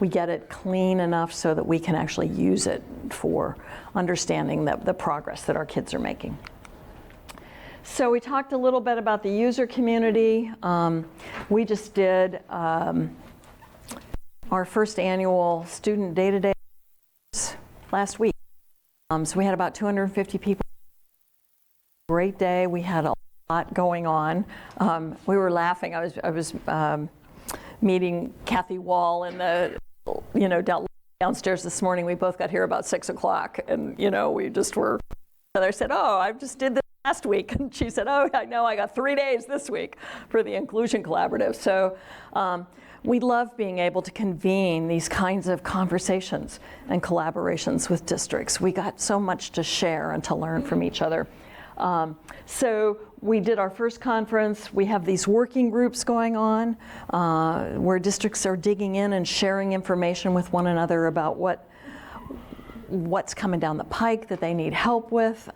get it clean enough so that we can actually use it for understanding the progress that our kids are making? So we talked a little bit about the user community. We just did our first annual student data day last week. So we had about 250 people. Great day. We had a lot going on. We were laughing. I was meeting Kathy Wall in the downstairs this morning. We both got here about 6 o'clock, and we just were. I said, "Oh, I just did this last week," and she said, "Oh, I know. I got 3 days this week for the Inclusion Collaborative." So we love being able to convene these kinds of conversations and collaborations with districts. We got so much to share and to learn from each other. So we did our first conference. We have these working groups going on where districts are digging in and sharing information with one another about what's coming down the pike that they need help with,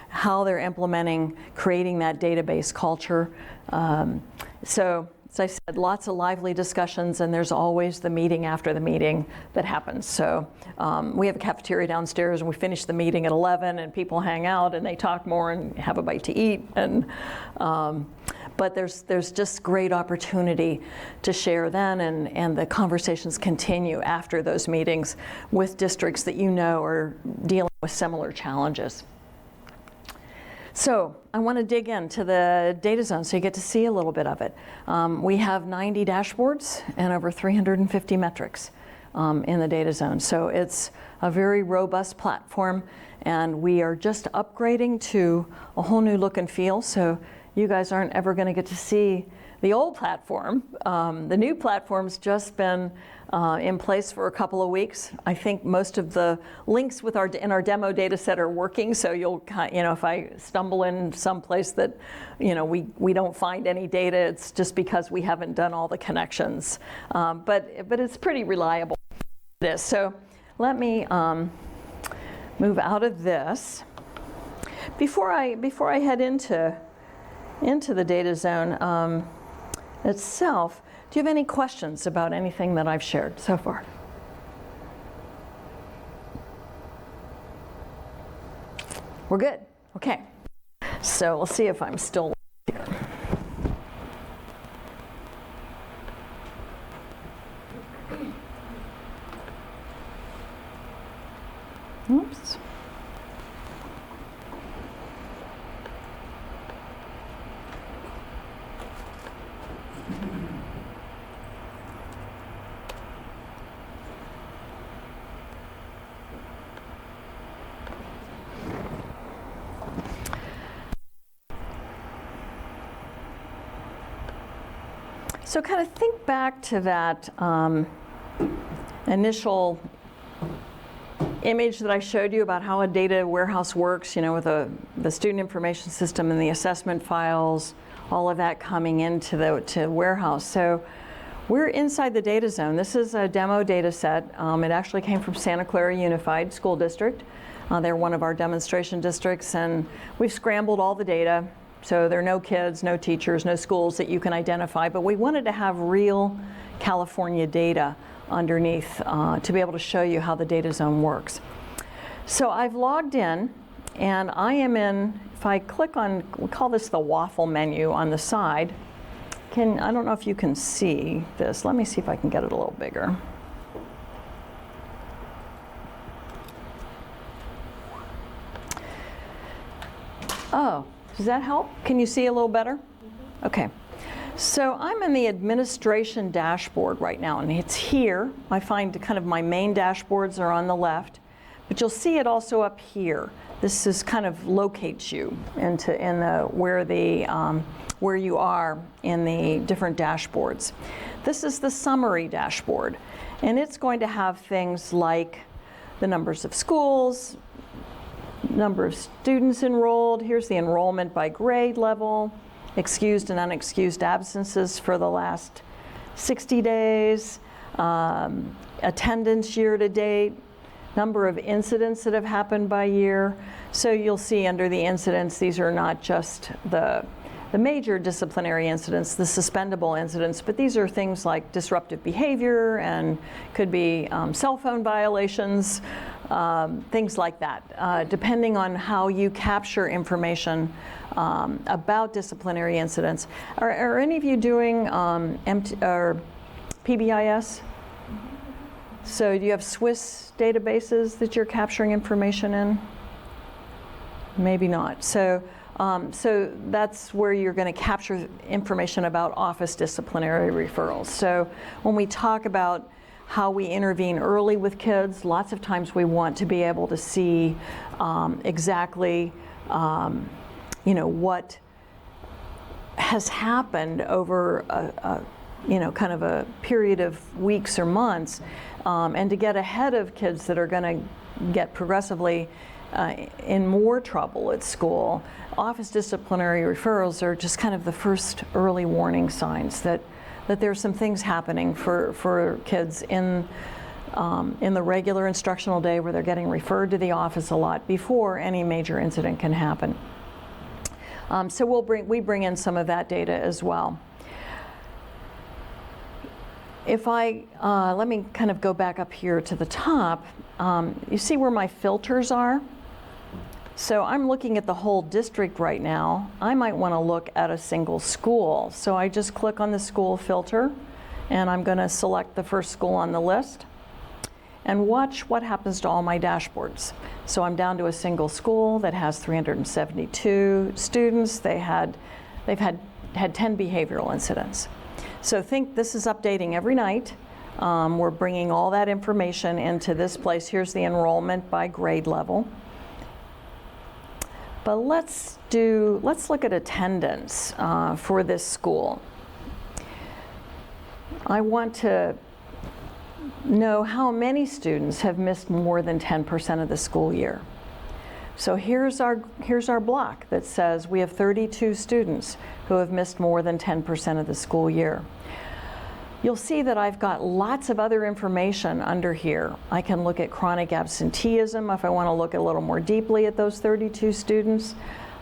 how they're implementing, creating that database culture. So as I said, lots of lively discussions, and there's always the meeting after the meeting that happens. So we have a cafeteria downstairs, and we finish the meeting at 11, and people hang out, and they talk more and have a bite to eat. And but there's just great opportunity to share then, and the conversations continue after those meetings with districts that are dealing with similar challenges. So I want to dig into the DataZone so you get to see a little bit of it. We have 90 dashboards and over 350 metrics in the DataZone. So it's a very robust platform, and we are just upgrading to a whole new look and feel. So you guys aren't ever going to get to see the old platform. The new platform's just been in place for a couple of weeks. I think most of the links in our demo data set are working, so you'll, if I stumble in some place that, we don't find any data, it's just because we haven't done all the connections. But it's pretty reliable, this. So let me move out of this. Before I head into the DataZone itself, do you have any questions about anything that I've shared so far? We're good. Okay. So we'll see if I'm still here. Oops. So kind of think back to that initial image that I showed you about how a data warehouse works, you know, with the student information system and the assessment files, all of that coming into the warehouse. So we're inside the data zone. This is a demo data set. It actually came from Santa Clara Unified School District. They're one of our demonstration districts, and we've scrambled all the data. So there are no kids, no teachers, no schools that you can identify, but we wanted to have real California data underneath to be able to show you how the data zone works. So I've logged in, and I am in, if I click on, we call this the waffle menu on the side. I don't know if you can see this. Let me see if I can get it a little bigger. Oh, does that help? Can you see a little better? Okay. So I'm in the administration dashboard right now, and it's here. I find kind of my main dashboards are on the left, but you'll see it also up here. This is kind of locates you into where you are in the different dashboards. This is the summary dashboard, and it's going to have things like the numbers of schools, number of students enrolled. Here's the enrollment by grade level, excused and unexcused absences for the last 60 days, attendance year to date, number of incidents that have happened by year. So you'll see under the incidents, these are not just the major disciplinary incidents, the suspendable incidents, but these are things like disruptive behavior and could be cell phone violations, things like that, depending on how you capture information about disciplinary incidents. Are any of you doing PBIS? So do you have Swiss databases that you're capturing information in? Maybe not. So that's where you're going to capture information about office disciplinary referrals. So when we talk about how we intervene early with kids, lots of times we want to be able to see exactly what has happened over kind of a period of weeks or months, and to get ahead of kids that are going to get progressively in more trouble at school. Office disciplinary referrals are just kind of the first early warning signs that there's some things happening for kids in the regular instructional day where they're getting referred to the office a lot before any major incident can happen. So we bring in some of that data as well. If let me kind of go back up here to the top, you see where my filters are? So I'm looking at the whole district right now. I might want to look at a single school. So I just click on the school filter, and I'm going to select the first school on the list and watch what happens to all my dashboards. So I'm down to a single school that has 372 students. They've had 10 behavioral incidents. So think this is updating every night. We're bringing all that information into this place. Here's the enrollment by grade level. But let's look at attendance for this school. I want to know how many students have missed more than 10% of the school year. So here's our block that says we have 32 students who have missed more than 10% of the school year. You'll see that I've got lots of other information under here. I can look at chronic absenteeism if I want to look a little more deeply at those 32 students.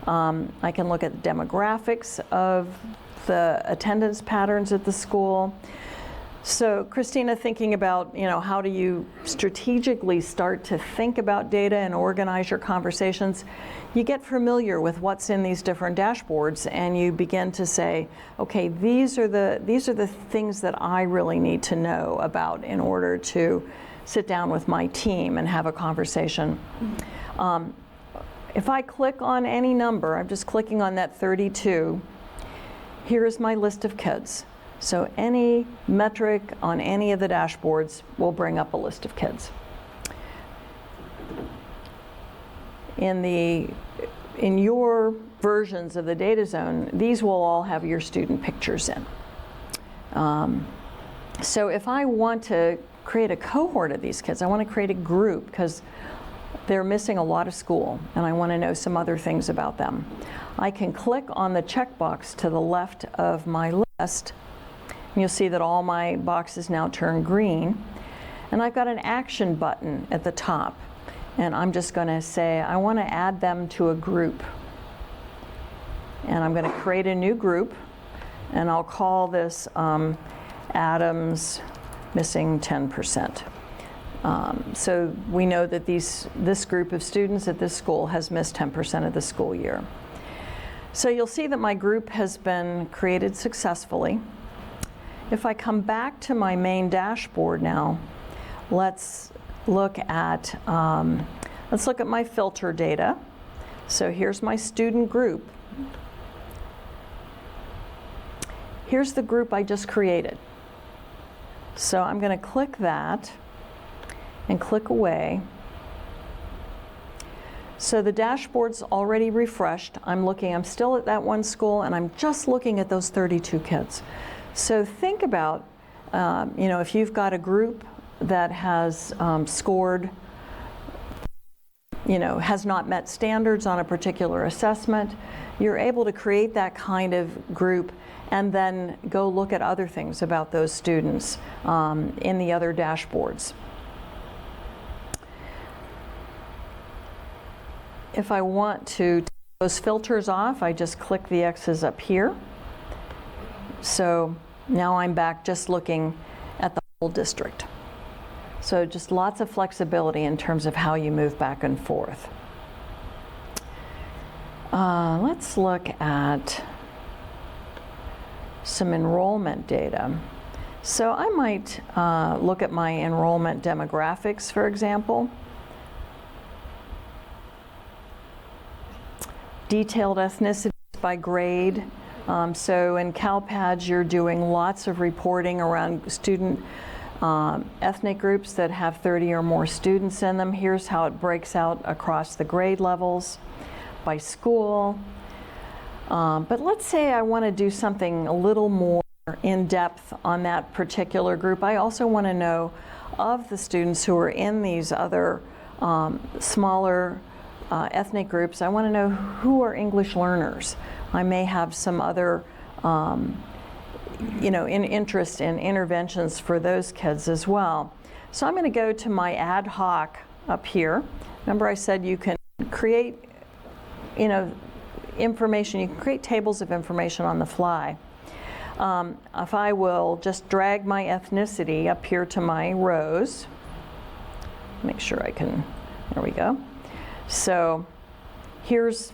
I can look at the demographics of the attendance patterns at the school. So Christina, thinking about, how do you strategically start to think about data and organize your conversations, you get familiar with what's in these different dashboards, and you begin to say, okay, these are the things that I really need to know about in order to sit down with my team and have a conversation. If I click on any number, I'm just clicking on that 32, here is my list of kids. So any metric on any of the dashboards will bring up a list of kids. In your versions of the DataZone, these will all have your student pictures in. So if I want to create a cohort of these kids, I want to create a group because they're missing a lot of school and I want to know some other things about them. I can click on the checkbox to the left of my list and you'll see that all my boxes now turn green. And I've got an action button at the top. And I'm just going to say I want to add them to a group. And I'm going to create a new group. And I'll call this Adams missing 10%. So we know that this group of students at this school has missed 10% of the school year. So you'll see that my group has been created successfully. If I come back to my main dashboard now, let's look at my filter data. So here's my student group. Here's the group I just created. So I'm going to click that and click away. So the dashboard's already refreshed. I'm still at that one school and I'm just looking at those 32 kids. So think about, if you've got a group that has scored, has not met standards on a particular assessment, you're able to create that kind of group and then go look at other things about those students in the other dashboards. If I want to take those filters off, I just click the X's up here. So now I'm back just looking at the whole district. So just lots of flexibility in terms of how you move back and forth. Let's look at some enrollment data. So I might look at my enrollment demographics, for example. Detailed ethnicities by grade. So in CalPADS, you're doing lots of reporting around student ethnic groups that have 30 or more students in them. Here's how it breaks out across the grade levels by school. But let's say I want to do something a little more in depth on that particular group. I also want to know of the students who are in these other smaller ethnic groups. I want to know who are English learners. I may have some other interest in interventions for those kids as well. So I'm going to go to my ad hoc up here. Remember I said you can create, information, you can create tables of information on the fly. If I will just drag my ethnicity up here to my rows, make sure I can, there we go. So these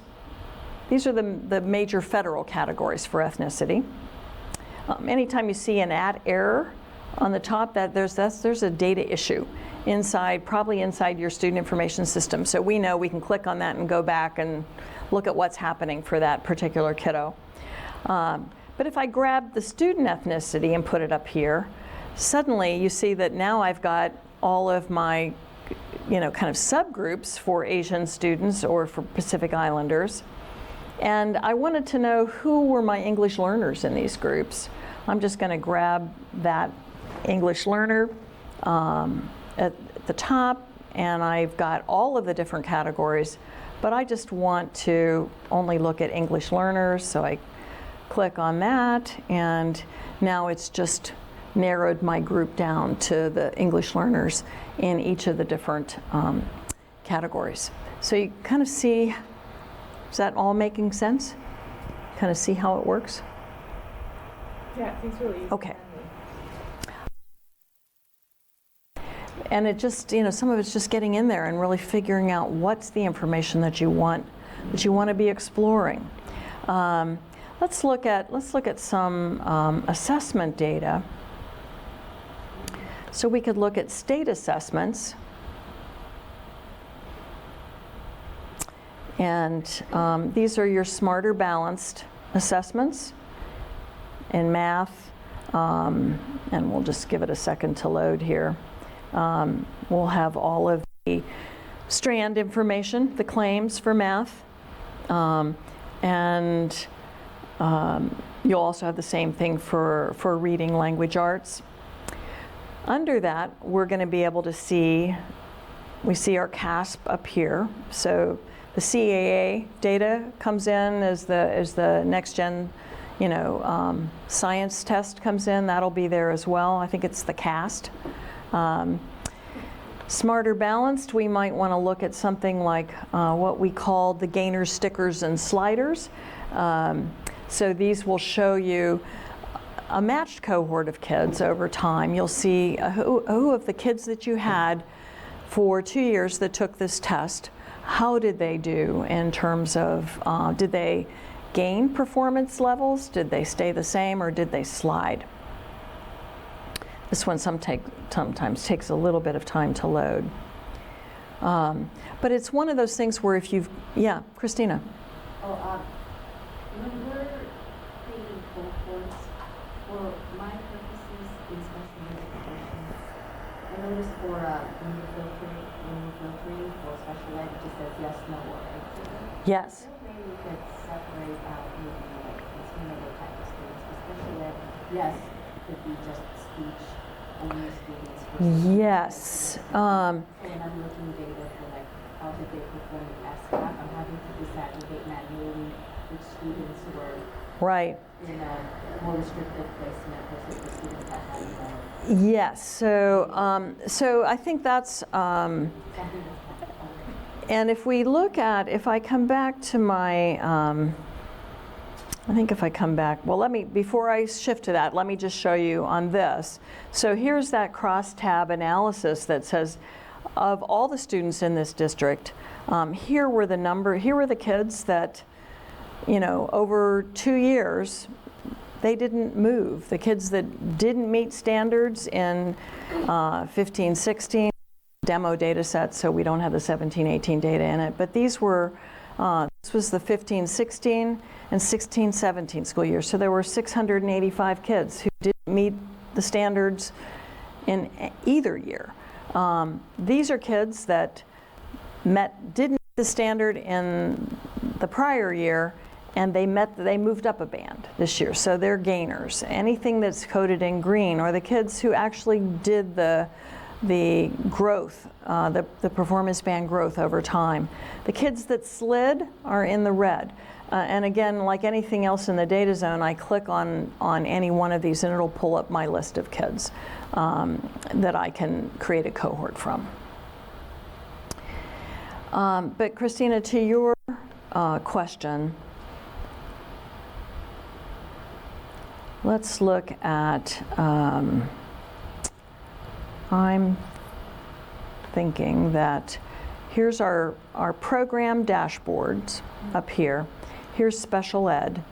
are the major federal categories for ethnicity. Anytime you see an @ error on the top, there's a data issue probably inside your student information system. So we know we can click on that and go back and look at what's happening for that particular kiddo. But if I grab the student ethnicity and put it up here, suddenly you see that now I've got all of my kind of subgroups for Asian students or for Pacific Islanders. And I wanted to know who were my English learners in these groups. I'm just going to grab that English learner at the top, and I've got all of the different categories, but I just want to only look at English learners, so I click on that, and now it's just narrowed my group down to the English learners in each of the different categories. So you kind of see, is that all making sense? Kind of see how it works? Yeah, it seems really easy. Okay. And it just, some of it's just getting in there and really figuring out what's the information that you want to be exploring. Let's look at some assessment data. So we could look at state assessments. And these are your smarter balanced assessments in math. And we'll just give it a second to load here. We'll have all of the strand information, the claims for math. You'll also have the same thing for reading language arts. Under that, we're going to be able to see, we see our CASP up here. So the CAA data comes in as the next gen, science test comes in. That'll be there as well. I think it's the CAST. Smarter Balanced, we might want to look at something like what we call the gainers, stickers, and sliders. So these will show you a matched cohort of kids over time. You'll see who of the kids that you had for 2 years that took this test, how did they do in terms of, did they gain performance levels? Did they stay the same, or did they slide? This one sometimes takes a little bit of time to load. But it's one of those things where if you've, yeah, Christina. When we're creating cohorts, for my purposes in special education, I noticed for when you're filtering for special ed, it just says yes, no, or activity. Yes. Maybe we could separate out maybe like consumable type of students. For special ed, yes, could be just speech only students. Yes. So when I'm looking data for like how did they perform in SCAP, I'm having to disaggregate manually which students were Right. in a more restrictive placement versus the students that had more. Yes. So I think that's. Something that's not And if we look at, if I come back to my, I think if I come back, well, before I shift to that, let me just show you on this. So here's that crosstab analysis that says, of all the students in this district, here were the kids that, over 2 years, they didn't move. The kids that didn't meet standards in 15, 16, demo data sets, so we don't have the 17, 18 data in it, but these were, this was the 15, 16 and 16, 17 school year. So there were 685 kids who didn't meet the standards in either year. These are kids that didn't meet the standard in the prior year, and they moved up a band this year, so they're gainers. Anything that's coded in green are the kids who actually did the growth, the performance band growth over time. The kids that slid are in the red. And again, like anything else in the data zone, I click on any one of these and it'll pull up my list of kids that I can create a cohort from. But Christina, to your question, let's look at, I'm thinking that here's our program dashboards up here. Here's special ed.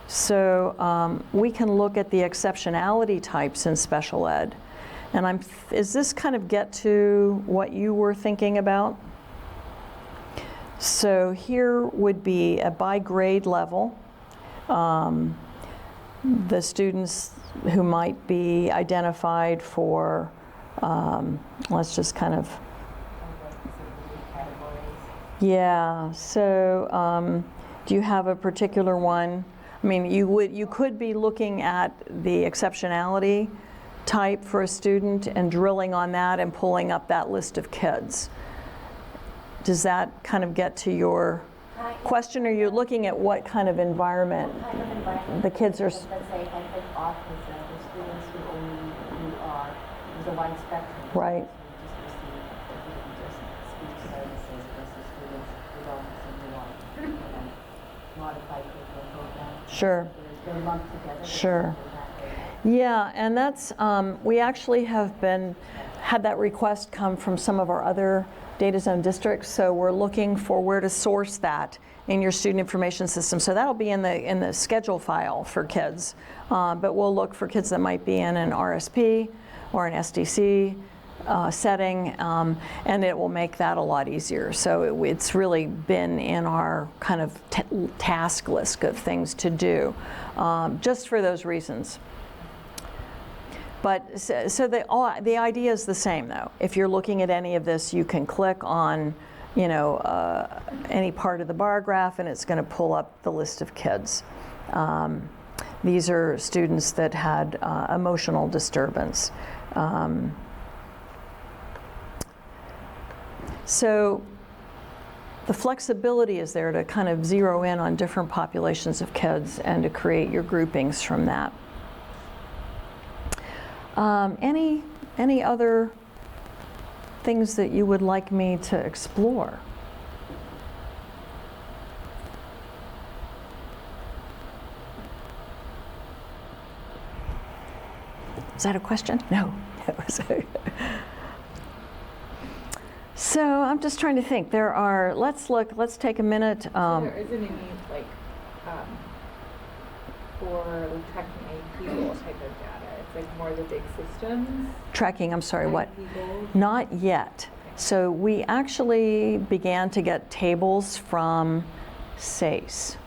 So we can look at the exceptionality types in special ed. And is this kind of get to what you were thinking about? So here would be by grade level, the students who might be identified for, let's just kind of, yeah, so do you have a particular one? I mean, you could be looking at the exceptionality type for a student and drilling on that and pulling up that list of kids. Does that kind of get to your question, or you're looking at what kind of environment the kids are? Let's say if I click autism, the students who are, there's a wide spectrum. Right. Just speech services versus students with autism who are modified curriculum program. Sure. They're lumped together. Sure. Yeah, and that's, we actually have had that request come from some of our other DataZone districts, so we're looking for where to source that in your student information system. So that'll be in the schedule file for kids, but we'll look for kids that might be in an RSP or an SDC setting, and it will make that a lot easier. So it's really been in our kind of task list of things to do, just for those reasons. But so the idea is the same, though. If you're looking at any of this, you can click on, any part of the bar graph, and it's going to pull up the list of kids. These are students that had emotional disturbance. So the flexibility is there to kind of zero in on different populations of kids and to create your groupings from that. Any other things that you would like me to explore? Is that a question? No. So I'm just trying to think. There are, let's take a minute. So there isn't any, like, for tracking AP goals type of data. It's like more the big systems. Tracking, I'm sorry, what? AP goals. Not yet. So we actually began to get tables from SACE.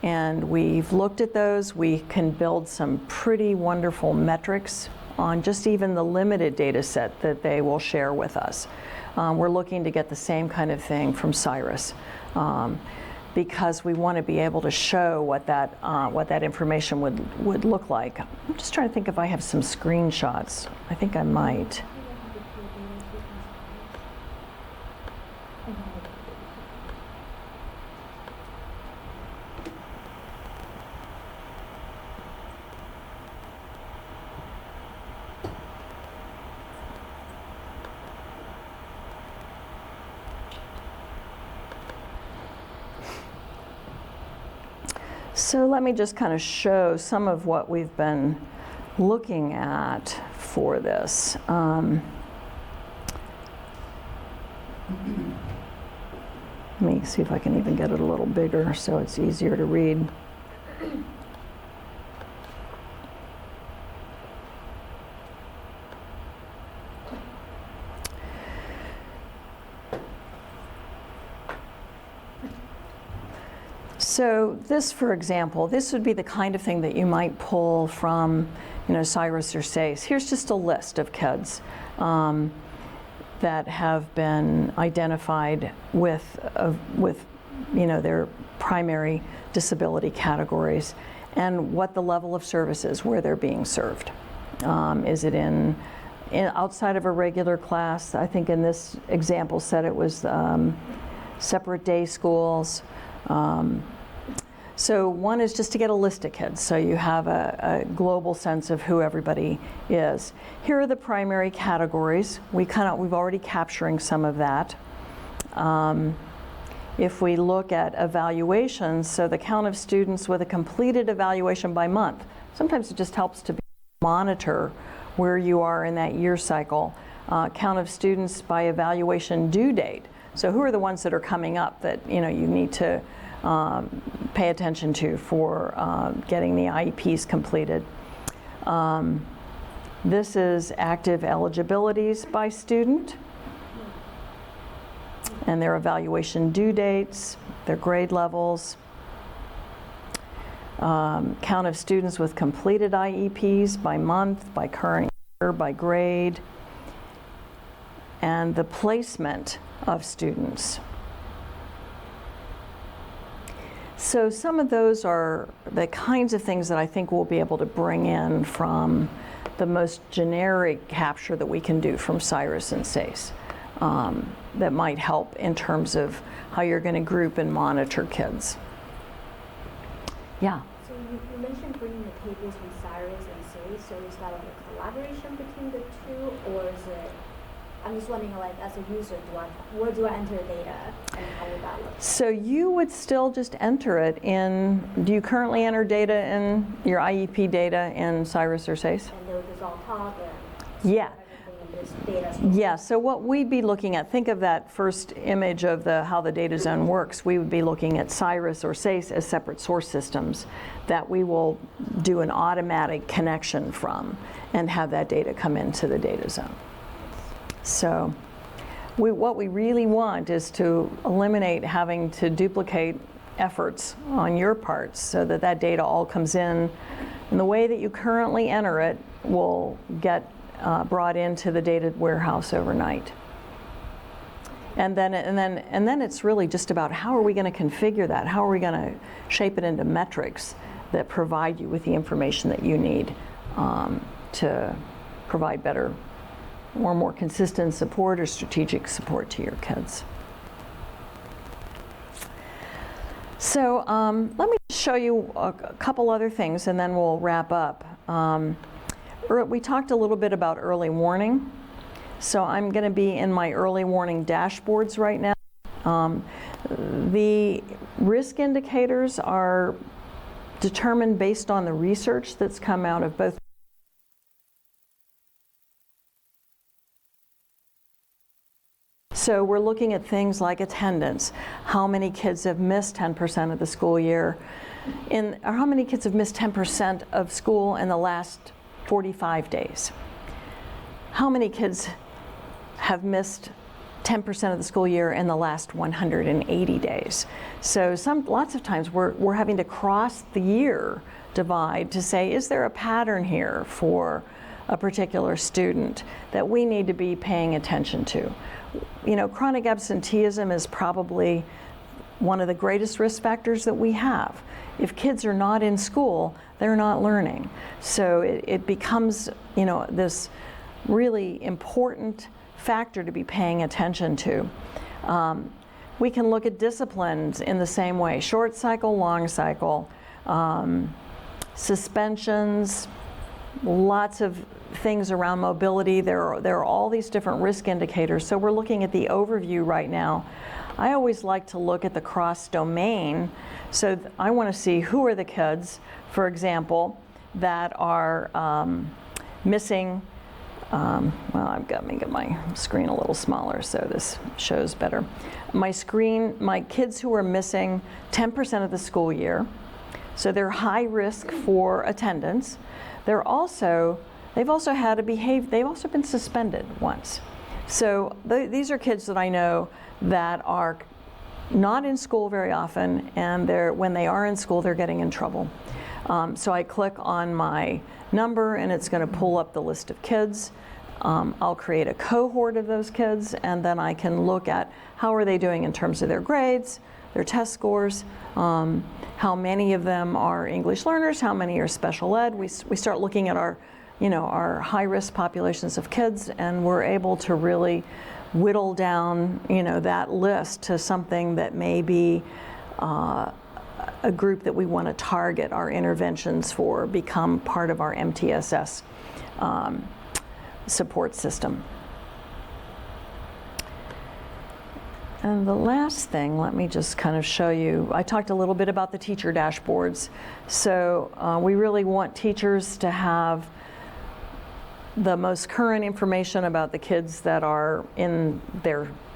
And we've looked at those. We can build some pretty wonderful metrics on just even the limited data set that they will share with us. We're looking to get the same kind of thing from Cyrus because we want to be able to show what that information would look like. I'm just trying to think if I have some screenshots. I think I might. So let me just kind of show some of what we've been looking at for this. Let me see if I can even get it a little bigger so it's easier to read. So this, for example, this would be the kind of thing that you might pull from, Cyrus or SACE. Here's just a list of kids that have been identified with their primary disability categories and what the level of service is, where they're being served. Is it in outside of a regular class? I think in this example set it was separate day schools. So one is just to get a list of kids, so you have a global sense of who everybody is. Here are the primary categories. We've already capturing some of that. If we look at evaluations, so the count of students with a completed evaluation by month, sometimes it just helps to monitor where you are in that year cycle. Count of students by evaluation due date. So who are the ones that are coming up that you need to pay attention to for getting the IEPs completed. This is active eligibilities by student and their evaluation due dates, their grade levels, count of students with completed IEPs by month, by current year, by grade, and the placement of students. So some of those are the kinds of things that I think we'll be able to bring in from the most generic capture that we can do from Cyrus and SACE that might help in terms of how you're going to group and monitor kids. Yeah? So you mentioned bringing the tables from Cyrus and SACE, so is that like a collaboration between the two, or is it, I'm just wondering, like, as a user, where do I enter data, and how would that look? So you would still just enter it in, do you currently enter data in, your IEP data in Cyrus or SACE? And they'll just all talk and Yeah. everything in this data source. Yeah, so what we'd be looking at, think of that first image of how the DataZone works. We would be looking at Cyrus or SACE as separate source systems that we will do an automatic connection from and have that data come into the DataZone. So what we really want is to eliminate having to duplicate efforts on your parts so that that data all comes in. And the way that you currently enter it will get brought into the data warehouse overnight. And then it's really just about how are we going to configure that? How are we going to shape it into metrics that provide you with the information that you need to provide better or more consistent support or strategic support to your kids. So let me show you a couple other things and then we'll wrap up. We talked a little bit about early warning. So I'm going to be in my early warning dashboards right now. The risk indicators are determined based on the research that's come out of both. So we're looking at things like attendance, how many kids have missed 10% of the school year, or how many kids have missed 10% of school in the last 45 days. How many kids have missed 10% of the school year in the last 180 days. So lots of times we're having to cross the year divide to say, is there a pattern here for a particular student that we need to be paying attention to? You know, chronic absenteeism is probably one of the greatest risk factors that we have. If kids are not in school, they're not learning. So it becomes, you know, this really important factor to be paying attention to. We can look at disciplines in the same way, short cycle, long cycle, suspensions, lots of things around mobility. There are all these different risk indicators. So we're looking at the overview right now. I always like to look at the cross domain. So I want to see who are the kids, for example, that are missing. Well, I've got to get my screen a little smaller so this shows better. My kids who are missing 10% of the school year, so they're high risk for attendance. They've also been suspended once. So these are kids that I know that are not in school very often, and when they are in school, they're getting in trouble. So I click on my number and it's going to pull up the list of kids. I'll create a cohort of those kids, and then I can look at how are they doing in terms of their grades, their test scores, how many of them are English learners, how many are special ed. We start looking at our high-risk populations of kids, and we're able to really whittle down, that list to something that may be a group that we want to target our interventions for, become part of our MTSS support system. And the last thing, let me just kind of show you, I talked a little bit about the teacher dashboards. So we really want teachers to have the most current information about the kids that are in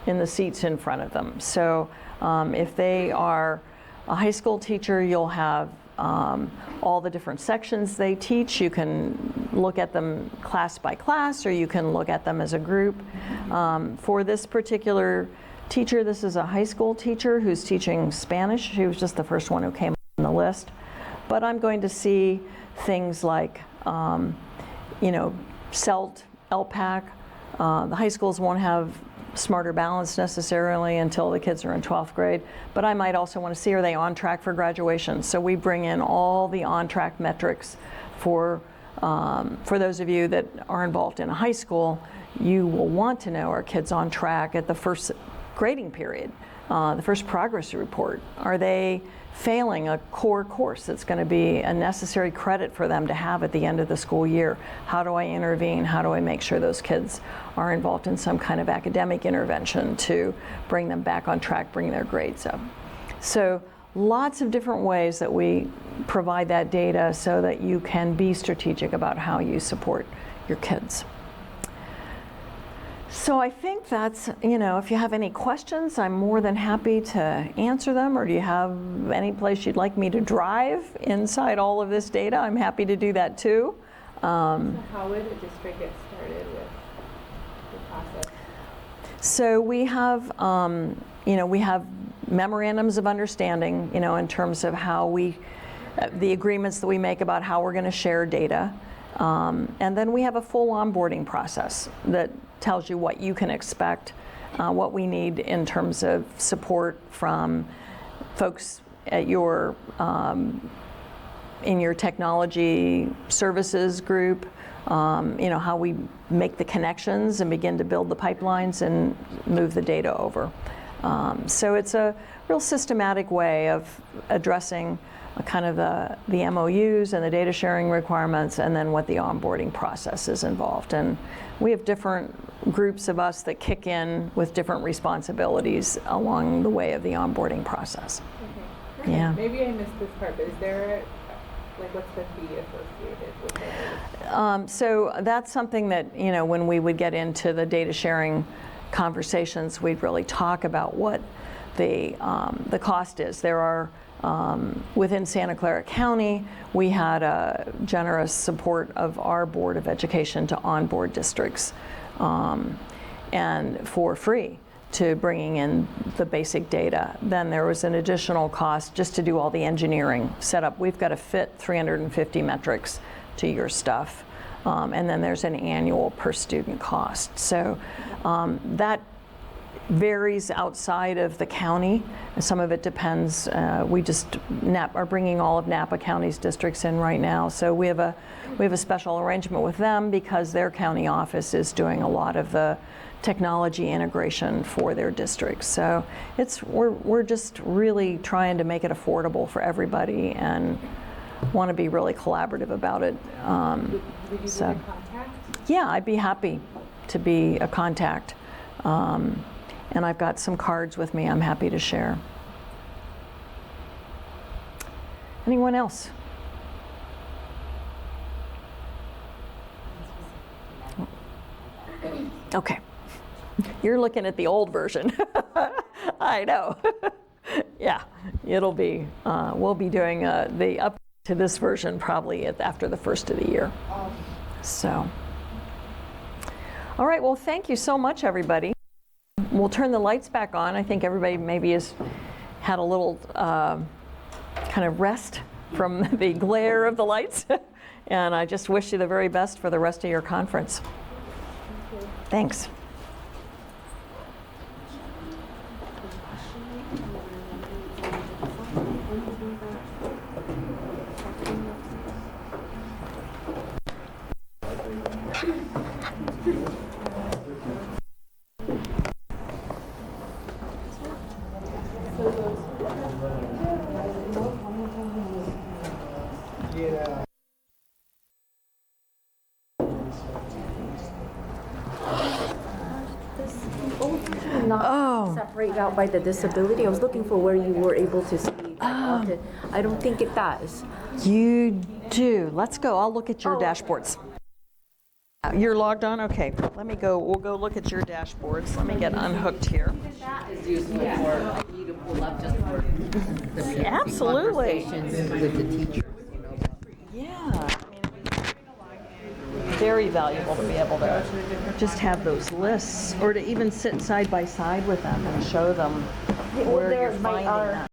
the seats in front of them. So if they are a high school teacher, you'll have all the different sections they teach. You can look at them class by class, or you can look at them as a group. For this particular teacher, this is a high school teacher who's teaching Spanish. She was just the first one who came on the list. But I'm going to see things like, CELT, LPAC. The high schools won't have Smarter Balance necessarily until the kids are in 12th grade, but I might also want to see, are they on track for graduation? So we bring in all the on-track metrics for those of you that are involved in a high school. You will want to know, are kids on track at the first grading period, the first progress report? Are they failing a core course that's going to be a necessary credit for them to have at the end of the school year? How do I intervene? How do I make sure those kids are involved in some kind of academic intervention to bring them back on track, bring their grades up? So lots of different ways that we provide that data so that you can be strategic about how you support your kids. So I think that's, if you have any questions, I'm more than happy to answer them. Or do you have any place you'd like me to drive inside all of this data? I'm happy to do that too. So how would a district get started with the process? So we have, we have memorandums of understanding, in terms of how the agreements that we make about how we're going to share data. And then we have a full onboarding process that tells you what you can expect, what we need in terms of support from folks at your in your technology services group, how we make the connections and begin to build the pipelines and move the data over. So it's a real systematic way of addressing kind of the MOUs and the data sharing requirements, and then what the onboarding process is involved. And we have different groups of us that kick in with different responsibilities along the way of the onboarding process. Okay. Yeah. Maybe I missed this part, but is there, what's the fee associated with it? So that's something that, when we would get into the data sharing conversations, we'd really talk about what the cost is. There are, within Santa Clara County, we had a generous support of our Board of Education to onboard districts, and for free, to bringing in the basic data. Then there was an additional cost just to do all the engineering setup. We've got to fit 350 metrics to your stuff. And then there's an annual per student cost. So that varies outside of the county. Some of it depends. We just are bringing all of Napa County's districts in right now. So we have a special arrangement with them because their county office is doing a lot of the technology integration for their districts. So we're just really trying to make it affordable for everybody and want to be really collaborative about it. Would you be a contact? Yeah, I'd be happy to be a contact. And I've got some cards with me I'm happy to share. Anyone else? Okay. You're looking at the old version. I know. Yeah, it'll be, we'll be doing the up to this version probably after the first of the year. So, all right, well, thank you so much, everybody. We'll turn the lights back on. I think everybody maybe has had a little kind of rest from the glare of the lights. And I just wish you the very best for the rest of your conference. Thanks. Separated out by the disability. I was looking for where you were able to see. I don't think it does. You do. Let's go. I'll look at your dashboards. You're logged on? Okay. Let me go. We'll go look at your dashboards. Let me get unhooked here. That is useful for you to pull up just for the Absolutely. conversations with the teachers. Yeah. Very valuable to be able to just have those lists, or to even sit side by side with them and show them where you're finding them.